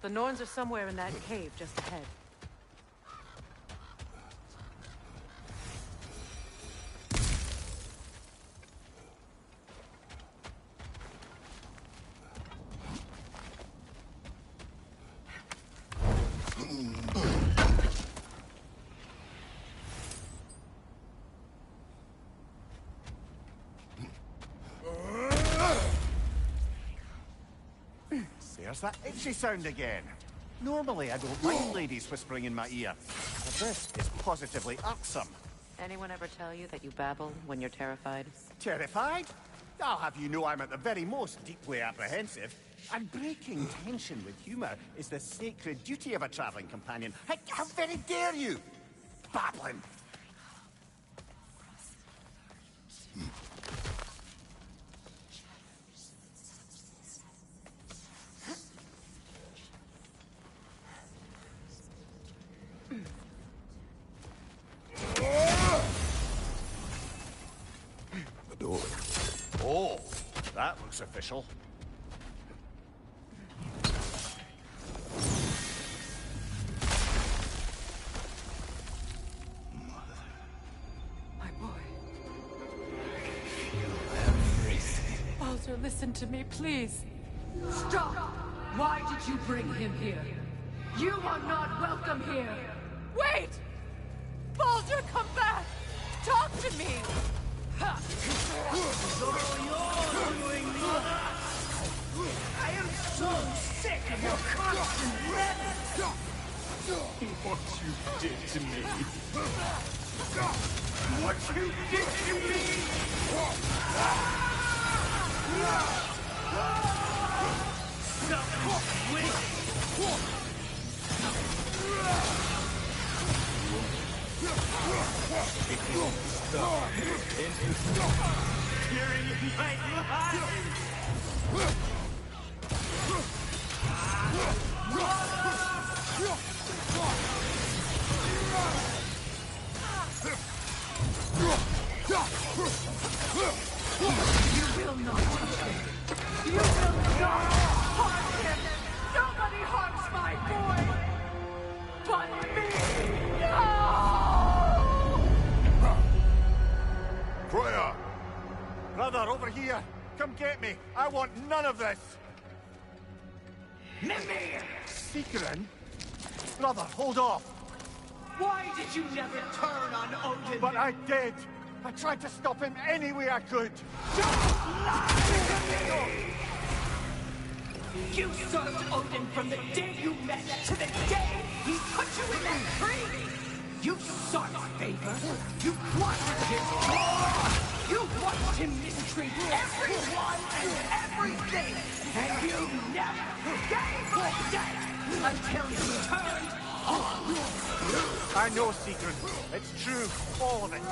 The Norns are somewhere in that cave just ahead. There's that itchy sound again. Normally, I don't mind ladies whispering in my ear, but this is positively irksome. Anyone ever tell you that you babble when you're terrified? Terrified? I'll have you know I'm at the very most deeply apprehensive. And breaking tension with humor is the sacred duty of a traveling companion. How very dare you! Babbling! The door. Oh, that looks official. listen to me, please. Stop! Why did you bring him here? You are not welcome here! Wait! Baldur, come back! Talk to me! Ha! I am so sick of your constant rhetoric! What you did to me. What you did to me! You will not touch him! You will not harm him! Nobody harms my boy! But me! No! Freya! Brother, over here! Come get me! I want none of this! Mimir! Seekerin? Brother, hold off! Why did you never turn on Odin? But I did! I tried to stop him any way I could! Don't lie to me! You served Odin from the day you met to the day he put you in that tree! You sought favor! You wanted his war! You watched him mistreat everyone and everything! And you never gave a damn until you turned on! I know, Secret. It's true, all of it.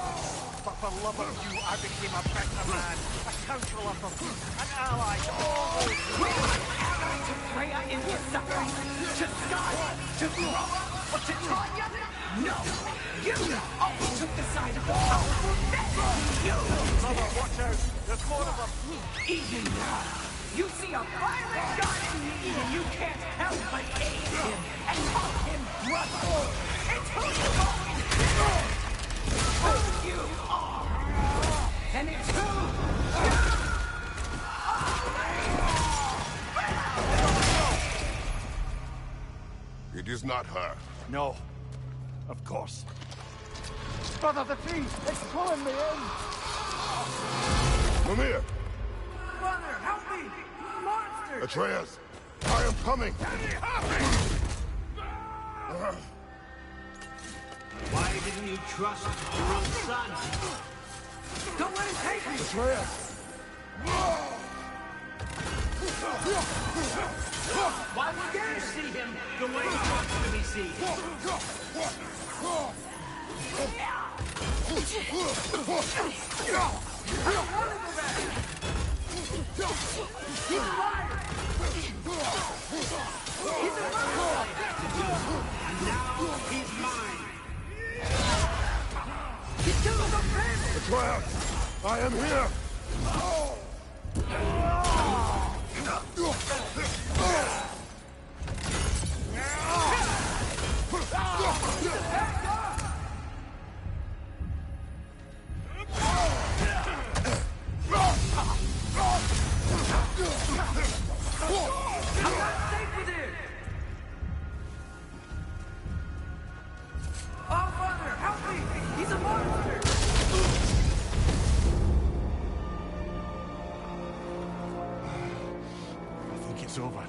But for love of you, I became a better man, a counselor for peace, an ally to all those who... Were you an ally to Freya in his suffering? To Scott? To Groa? Or to Tanya? No! You always took the side of the powerful men! You! Brother, watch out! There's more of them! Even now, you see a violent god in me and you can't help but aid him and call him brother! It's who you are! Who you are! And it's who you are! It is not her. No. Of course. Brother, the tree! It's pulling me in! Mimir! Brother, help me! Monster! Atreus! I am coming! Why didn't you trust your own son? Don't let him take me! Atreus! Why would you see him the way he wants to be seen? And now he's mine. Atreus! I am here! I'm not safe with him! Oh, Father, help me! He's a monster! I think it's over.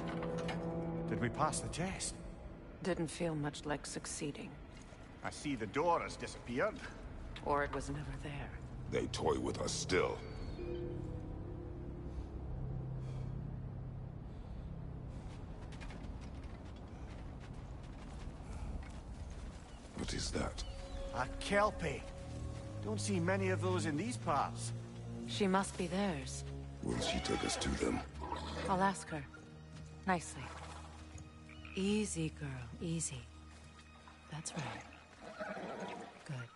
Did we pass the test? Didn't feel much like succeeding. I see the door has disappeared. Or it was never there. They toy with us still. What is that? A Kelpie. Don't see many of those in these parts. She must be theirs. Will she take us to them? I'll ask her. Nicely. Easy, girl. Easy. That's right. Good.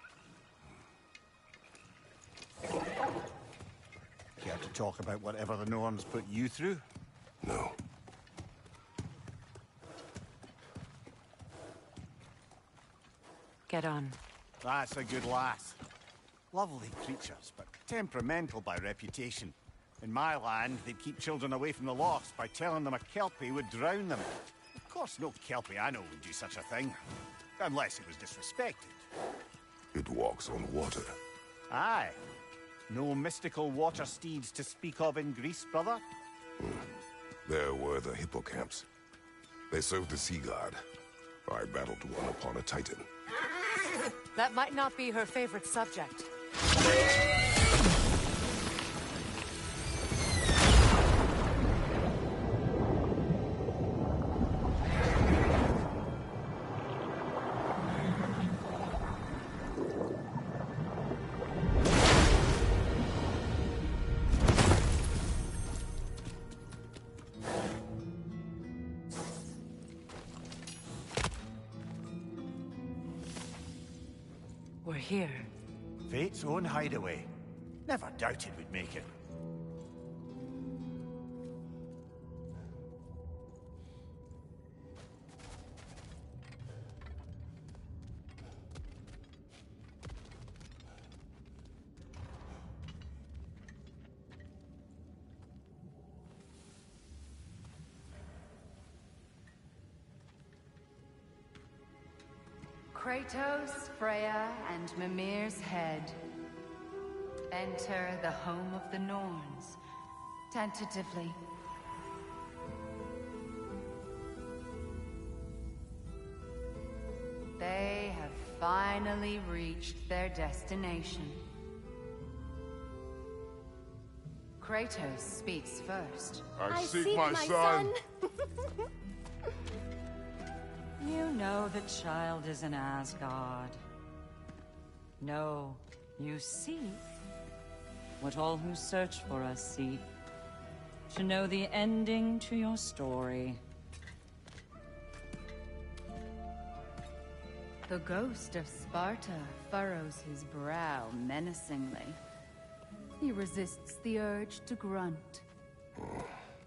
Care to talk about whatever the Norns put you through? No. Get on. That's a good lass. Lovely creatures, but temperamental by reputation. In my land, they'd keep children away from the lost by telling them a Kelpie would drown them. Of course, no Kelpie I know would do such a thing. Unless it was disrespected. It walks on water. Aye. No mystical water steeds to speak of in Greece, brother? There were the hippocamps. They served the sea god. I battled one upon a titan. That might not be her favorite subject. We're here. Fate's own hideaway. Never doubted we'd make it. Kratos, Freya, and Mimir's head. Enter the home of the Norns, tentatively. They have finally reached their destination. Kratos speaks first. I seek my son. You know the child is in Asgard. No, you seek what all who search for us seek. To know the ending to your story. The ghost of Sparta furrows his brow menacingly. He resists the urge to grunt.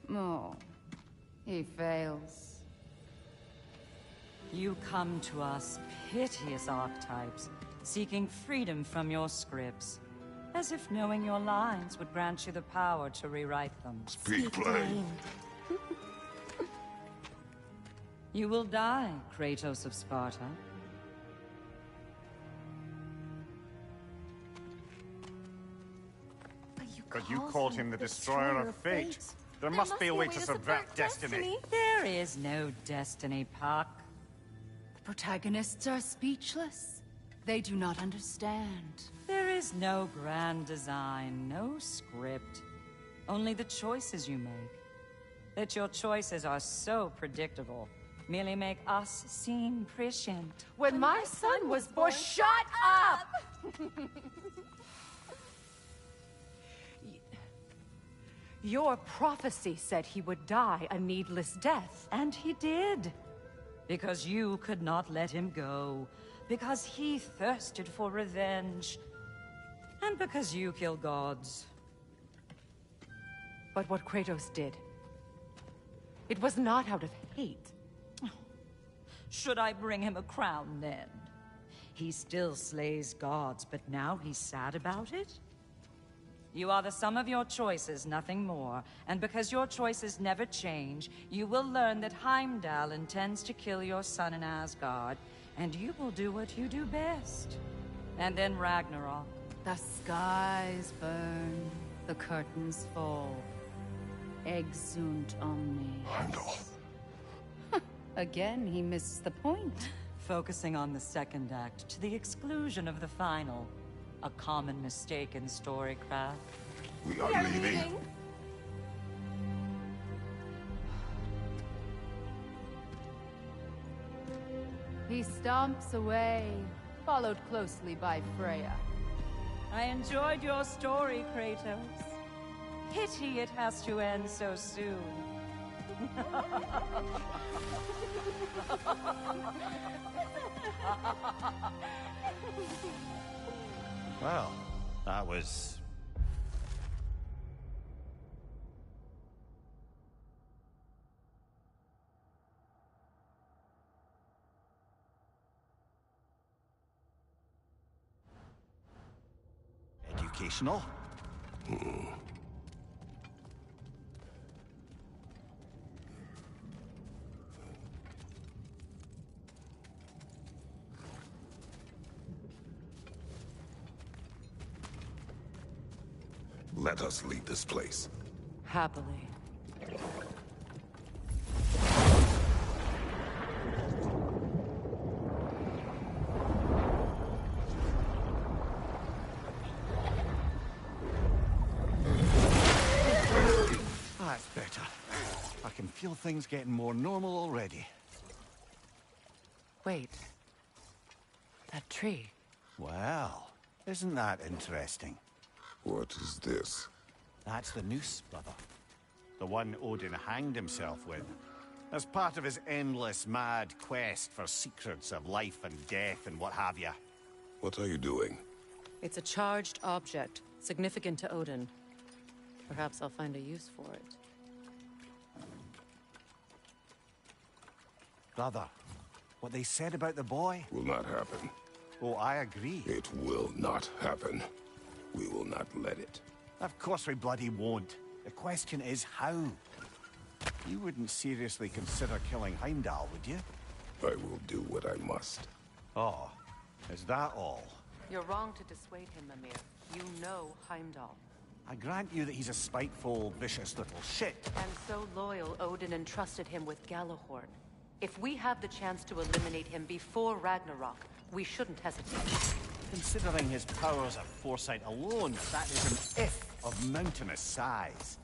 Oh, he fails. You come to us, piteous archetypes, seeking freedom from your scripts. As if knowing your lines would grant you the power to rewrite them. Speak plain. You will die, Kratos of Sparta. But you called him the Destroyer of Fate. There must be a way to subvert destiny. There is no destiny, Puck. The protagonists are speechless. They do not understand. There is no grand design, no script. Only the choices you make. That your choices are so predictable merely make us seem prescient. When my son was born, shut up! Your prophecy said he would die a needless death, and he did. Because you could not let him go. Because he thirsted for revenge. And because you kill gods. But what Kratos did, it was not out of hate. Should I bring him a crown then? He still slays gods, but now he's sad about it? You are the sum of your choices, nothing more. And because your choices never change, you will learn that Heimdall intends to kill your son in Asgard, and you will do what you do best. And then Ragnarok. The skies burn, the curtains fall. Exunt omni. Heimdall. Again, he misses the point. Focusing on the second act to the exclusion of the final. A common mistake in storycraft. We are leaving. He stomps away, followed closely by Freya. I enjoyed your story, Kratos. Pity it has to end so soon. Well, that was... educational? Let us leave this place. Happily. That's better. I can feel things getting more normal already. Wait. That tree. Well, isn't that interesting? What is this? That's the noose, brother. The one Odin hanged himself with. As part of his endless, mad quest for secrets of life and death and what have you. What are you doing? It's a charged object, significant to Odin. Perhaps I'll find a use for it. Brother, what they said about the boy? Will not happen. Oh, I agree. It will not happen. We will not let it. Of course we bloody won't. The question is how. You wouldn't seriously consider killing Heimdall, would you? I will do what I must. Oh, is that all? You're wrong to dissuade him, Mimir. You know Heimdall. I grant you that he's a spiteful, vicious little shit. And so loyal, Odin entrusted him with Gjallarhorn. If we have the chance to eliminate him before Ragnarok, we shouldn't hesitate. Considering his powers of foresight alone, that is an if of mountainous size.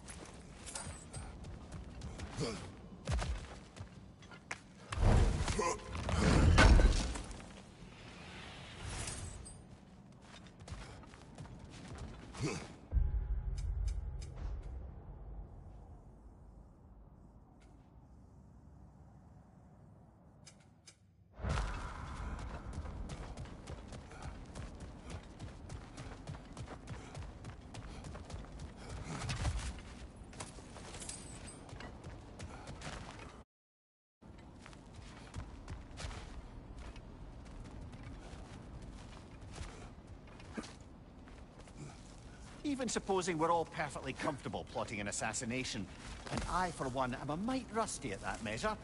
Even supposing we're all perfectly comfortable plotting an assassination, and I, for one, am a mite rusty at that measure,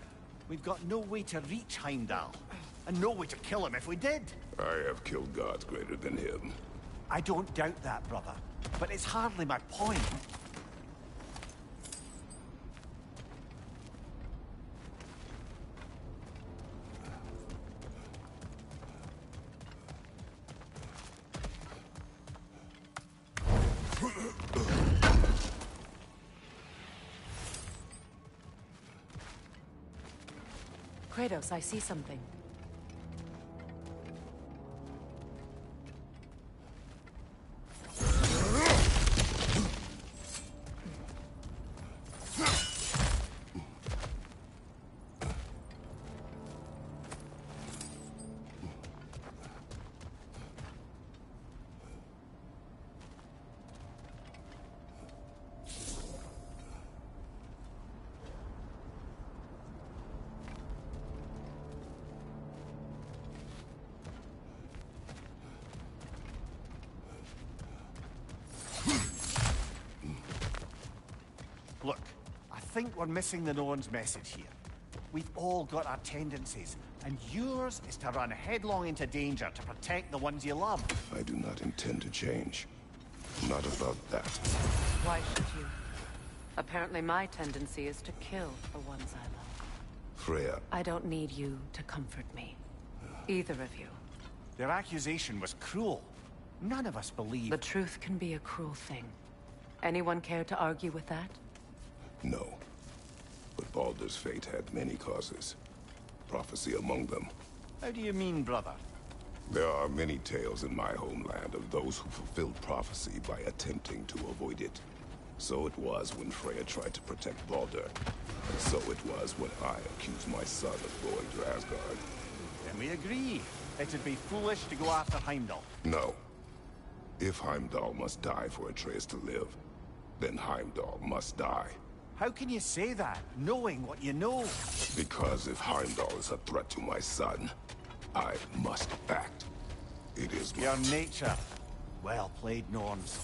we've got no way to reach Heimdall, and no way to kill him if we did. I have killed gods greater than him. I don't doubt that, brother, but it's hardly my point. Kratos, I see something. Look, I think we're missing the Norn's message here. We've all got our tendencies, and yours is to run headlong into danger to protect the ones you love. I do not intend to change. Not about that. Why should you? Apparently my tendency is to kill the ones I love. Freya. I don't need you to comfort me. Either of you. Their accusation was cruel. None of us believe... The truth can be a cruel thing. Anyone care to argue with that? No. But Baldur's fate had many causes. Prophecy among them. How do you mean, brother? There are many tales in my homeland of those who fulfilled prophecy by attempting to avoid it. So it was when Freya tried to protect Baldur. And so it was when I accused my son of going to Asgard. Then we agree. It'd be foolish to go after Heimdall. No. If Heimdall must die for Atreus to live, then Heimdall must die. How can you say that, knowing what you know? Because if Heimdall is a threat to my son, I must act. It is your nature. Well played, Norns.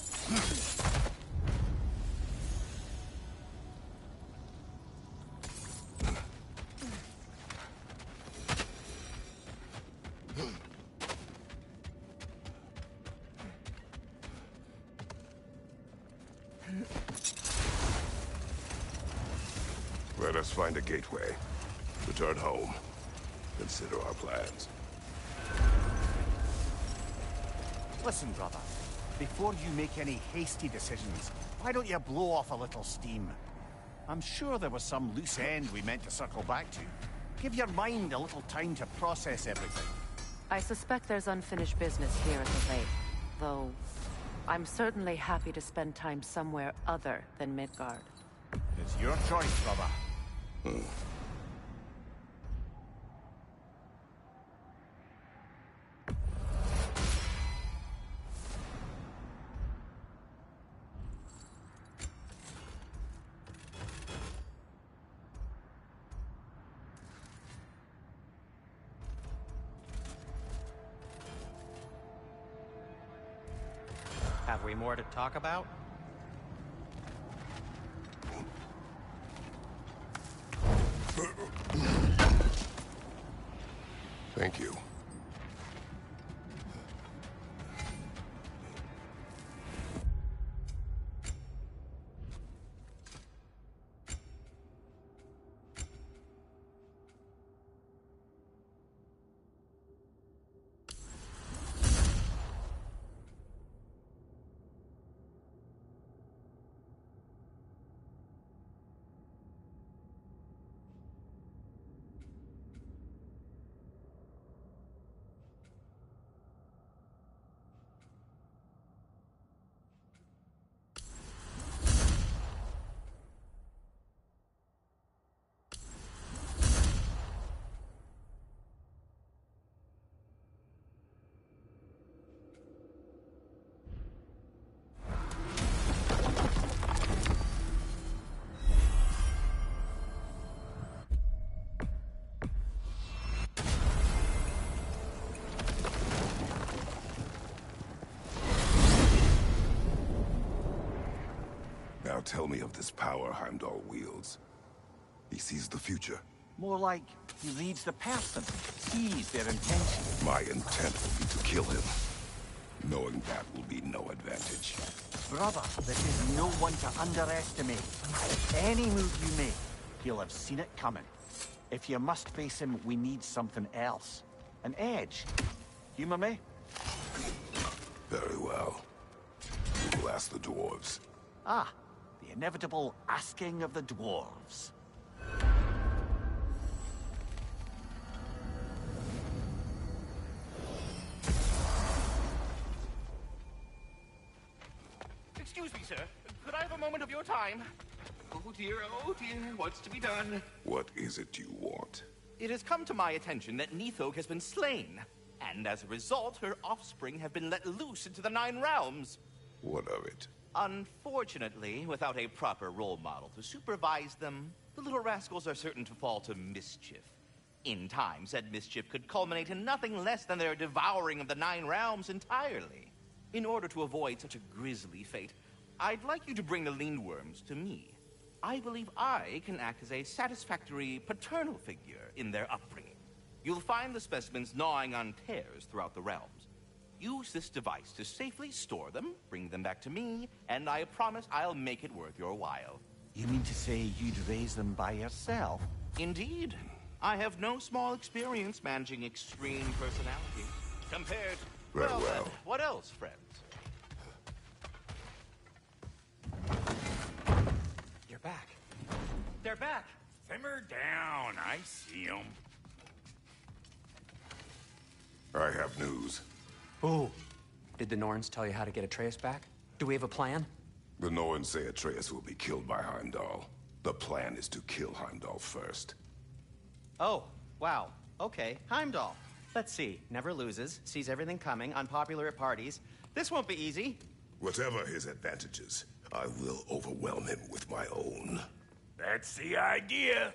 Let us find a gateway. Return home. Consider our plans. Listen, brother. Before you make any hasty decisions, why don't you blow off a little steam? I'm sure there was some loose end we meant to circle back to. Give your mind a little time to process everything. I suspect there's unfinished business here at the lake, though I'm certainly happy to spend time somewhere other than Midgard. It's your choice, brother. Have we more to talk about? Thank you. Now tell me of this power Heimdall wields. He sees the future. More like he reads the person, sees their intention. My intent will be to kill him. Knowing that will be no advantage. Brother, this is no one to underestimate. Any move you make, he'll have seen it coming. If you must face him, we need something else. An edge. Humor me? Very well. We will ask the dwarves. Ah, the inevitable asking of the dwarves. Excuse me, sir. Could I have a moment of your time? Oh dear, what's to be done? What is it you want? It has come to my attention that Nithog has been slain, and as a result, her offspring have been let loose into the Nine Realms. What of it? Unfortunately, without a proper role model to supervise them, the little rascals are certain to fall to mischief. In time, said mischief could culminate in nothing less than their devouring of the Nine Realms entirely. In order to avoid such a grisly fate, I'd like you to bring the Lindworms to me. I believe I can act as a satisfactory paternal figure in their upbringing. You'll find the specimens gnawing on tears throughout the realms. Use this device to safely store them, bring them back to me, and I promise I'll make it worth your while. You mean to say you'd raise them by yourself? Indeed. I have no small experience managing extreme personalities. Compared... Very well. Then, what else, friends? You're back. They're back. Simmer down. I see them. I have news. Oh. Did the Norns tell you how to get Atreus back? Do we have a plan? The Norns say Atreus will be killed by Heimdall. The plan is to kill Heimdall first. Oh, wow. Okay, Heimdall. Let's see. Never loses, sees everything coming, unpopular at parties. This won't be easy. Whatever his advantages, I will overwhelm him with my own. That's the idea.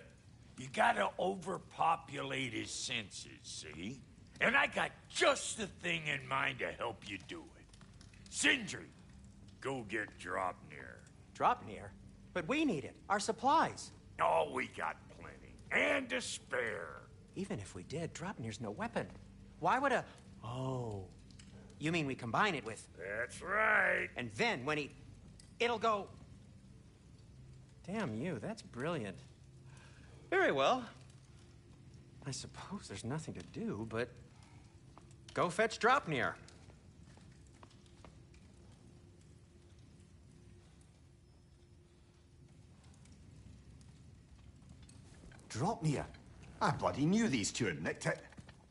You gotta overpopulate his senses, see? And I got just the thing in mind to help you do it. Sindri, go get Draupnir. Draupnir? But we need it. Our supplies. Oh, we got plenty. And to spare. Even if we did, Draupnir's no weapon. Why would a... Oh. You mean we combine it with... That's right. And then when he... It'll go... Damn you, that's brilliant. Very well. I suppose there's nothing to do, but go fetch Dropnir. Dropnir? I bloody knew these two had nicked it.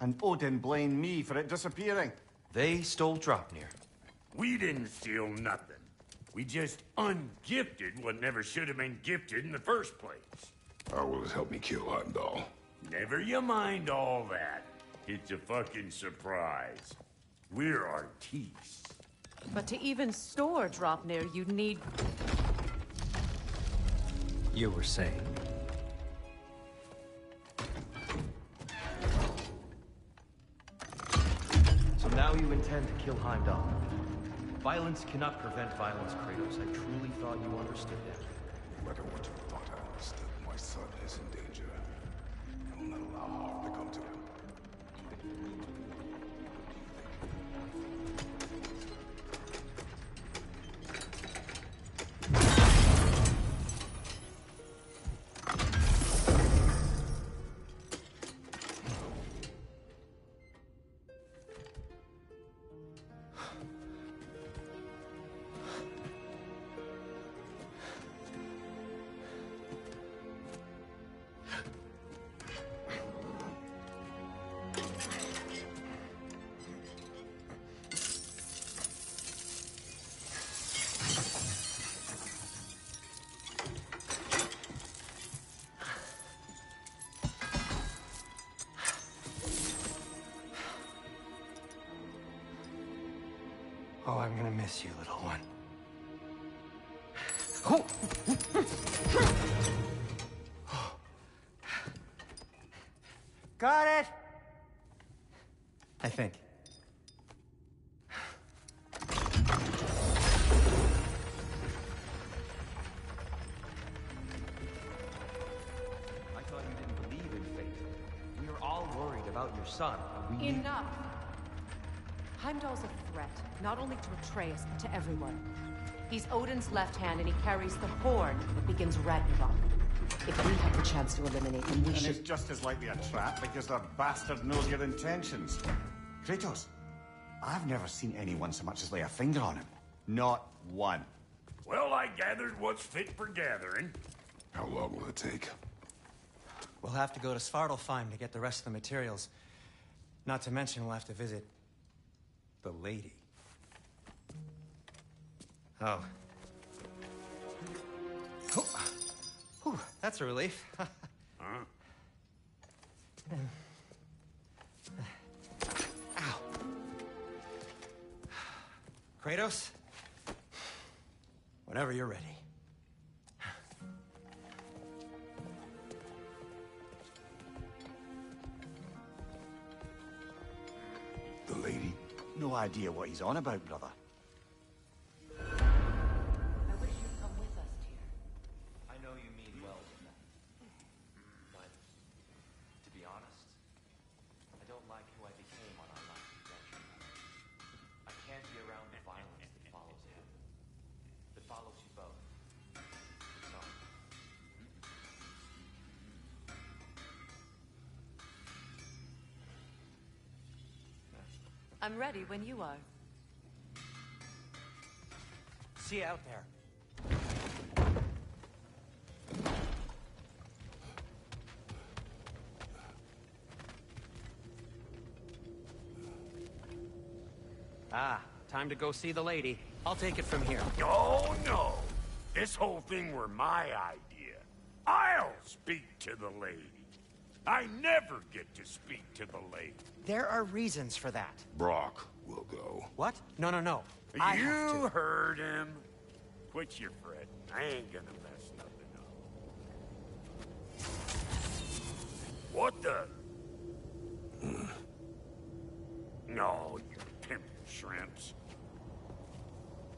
And Odin blamed me for it disappearing. They stole Dropnir. We didn't steal nothing. We just ungifted what never should have been gifted in the first place. How will it help me kill Heimdall? Never you mind all that. It's a fucking surprise. We're artistes. But to even store Dropnir, you'd need... You were saying? So now you intend to kill Heimdall. Violence cannot prevent violence, Kratos. I truly thought you understood that. No matter what you thought I understood, my son is in danger. I will not allow harm to come to him. Oh, I'm gonna miss you, little one. Got it! I think. I thought you didn't believe in fate. We were all worried about your son. We... Enough! Heimdall's a threat, not only to Atreus, but to everyone. He's Odin's left hand, and he carries the horn that begins Ragnarok. If we have the chance to eliminate him, we and should... it's just as likely a trap because the bastard knows your intentions. Kratos, I've never seen anyone so much as lay a finger on him. Not one. Well, I gathered what's fit for gathering. How long will it take? We'll have to go to Svartalfheim to get the rest of the materials. Not to mention we'll have to visit the lady. Oh. Whew, that's a relief. Huh? Ow. Kratos? Whenever you're ready. The lady? No idea what he's on about, brother. I wish you'd come with us, dear. I know you mean well with that. But, to be honest, I don't like who I became on our last adventure. I can't be around the violence that follows him. That follows you both. Sorry. I'm ready when you are. See you out there. Ah, time to go see the lady. I'll take it from here. Oh, no. This whole thing were my idea. I'll speak to the lady. I never get to speak to the lady. There are reasons for that. Brock will go. What? No, no, no. I have You to. heard him. Quit your fretting. I ain't gonna mess nothing up. What the? No, you pimp shrimps.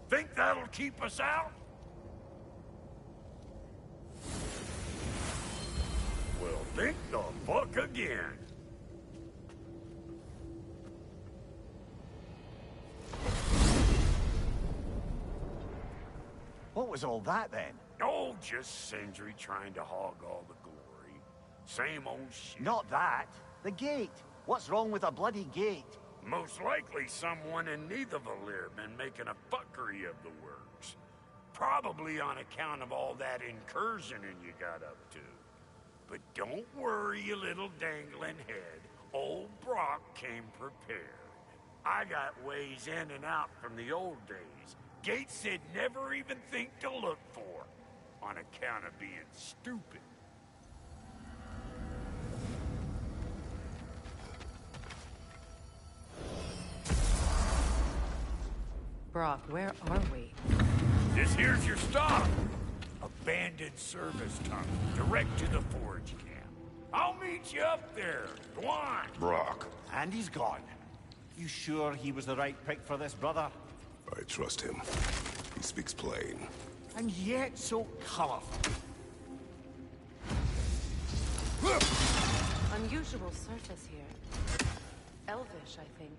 Think that'll keep us out? Well, think the fuck again. What was all that then? Oh, just Sindri trying to hog all the glory. Same old shit. Not that. The gate. What's wrong with a bloody gate? Most likely someone in Nidavellir been making a fuckery of the works. Probably on account of all that incursioning you got up to. But don't worry, you little dangling head. Old Brock came prepared. I got ways in and out from the old days. Gates they'd never even think to look for. On account of being stupid. Brock, where are we? This here's your stop. Abandoned service tunnel, direct to the forge camp. I'll meet you up there. Go on. Brock. And he's gone. You sure he was the right pick for this, brother? I trust him. He speaks plain. And yet so colorful. Unusual surface here. Elvish, I think.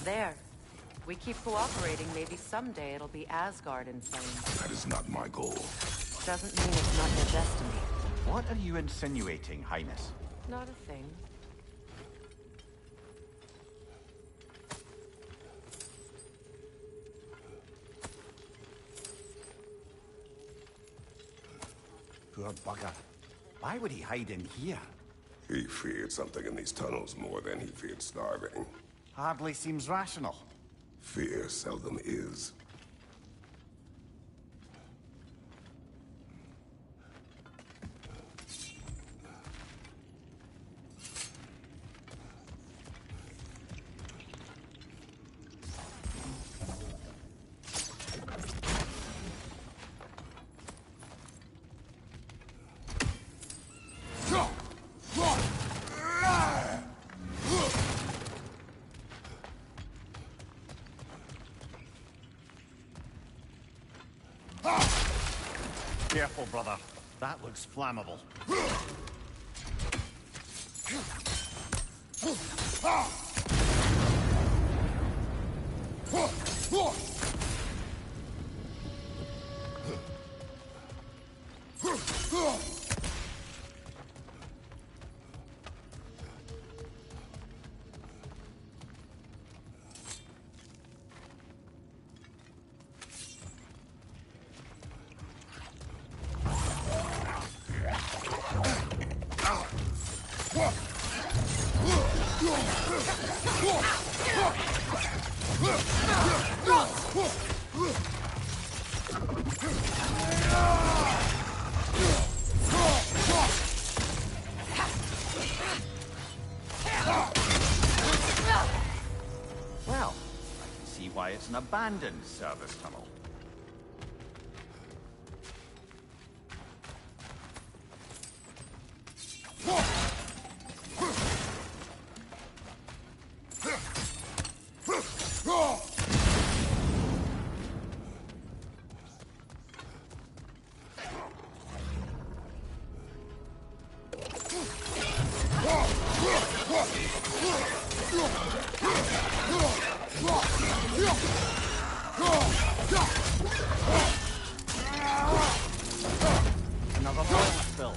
There. We keep cooperating, maybe someday it'll be Asgard in flames. That is not my goal. Doesn't mean it's not your destiny. What are you insinuating, Highness? Not a thing. Poor bugger. Why would he hide in here? He feared something in these tunnels more than he feared starving. Hardly seems rational. Fear seldom is. Careful, brother. That looks flammable. Well, I can see why it's an abandoned service tunnel. Another ball spill.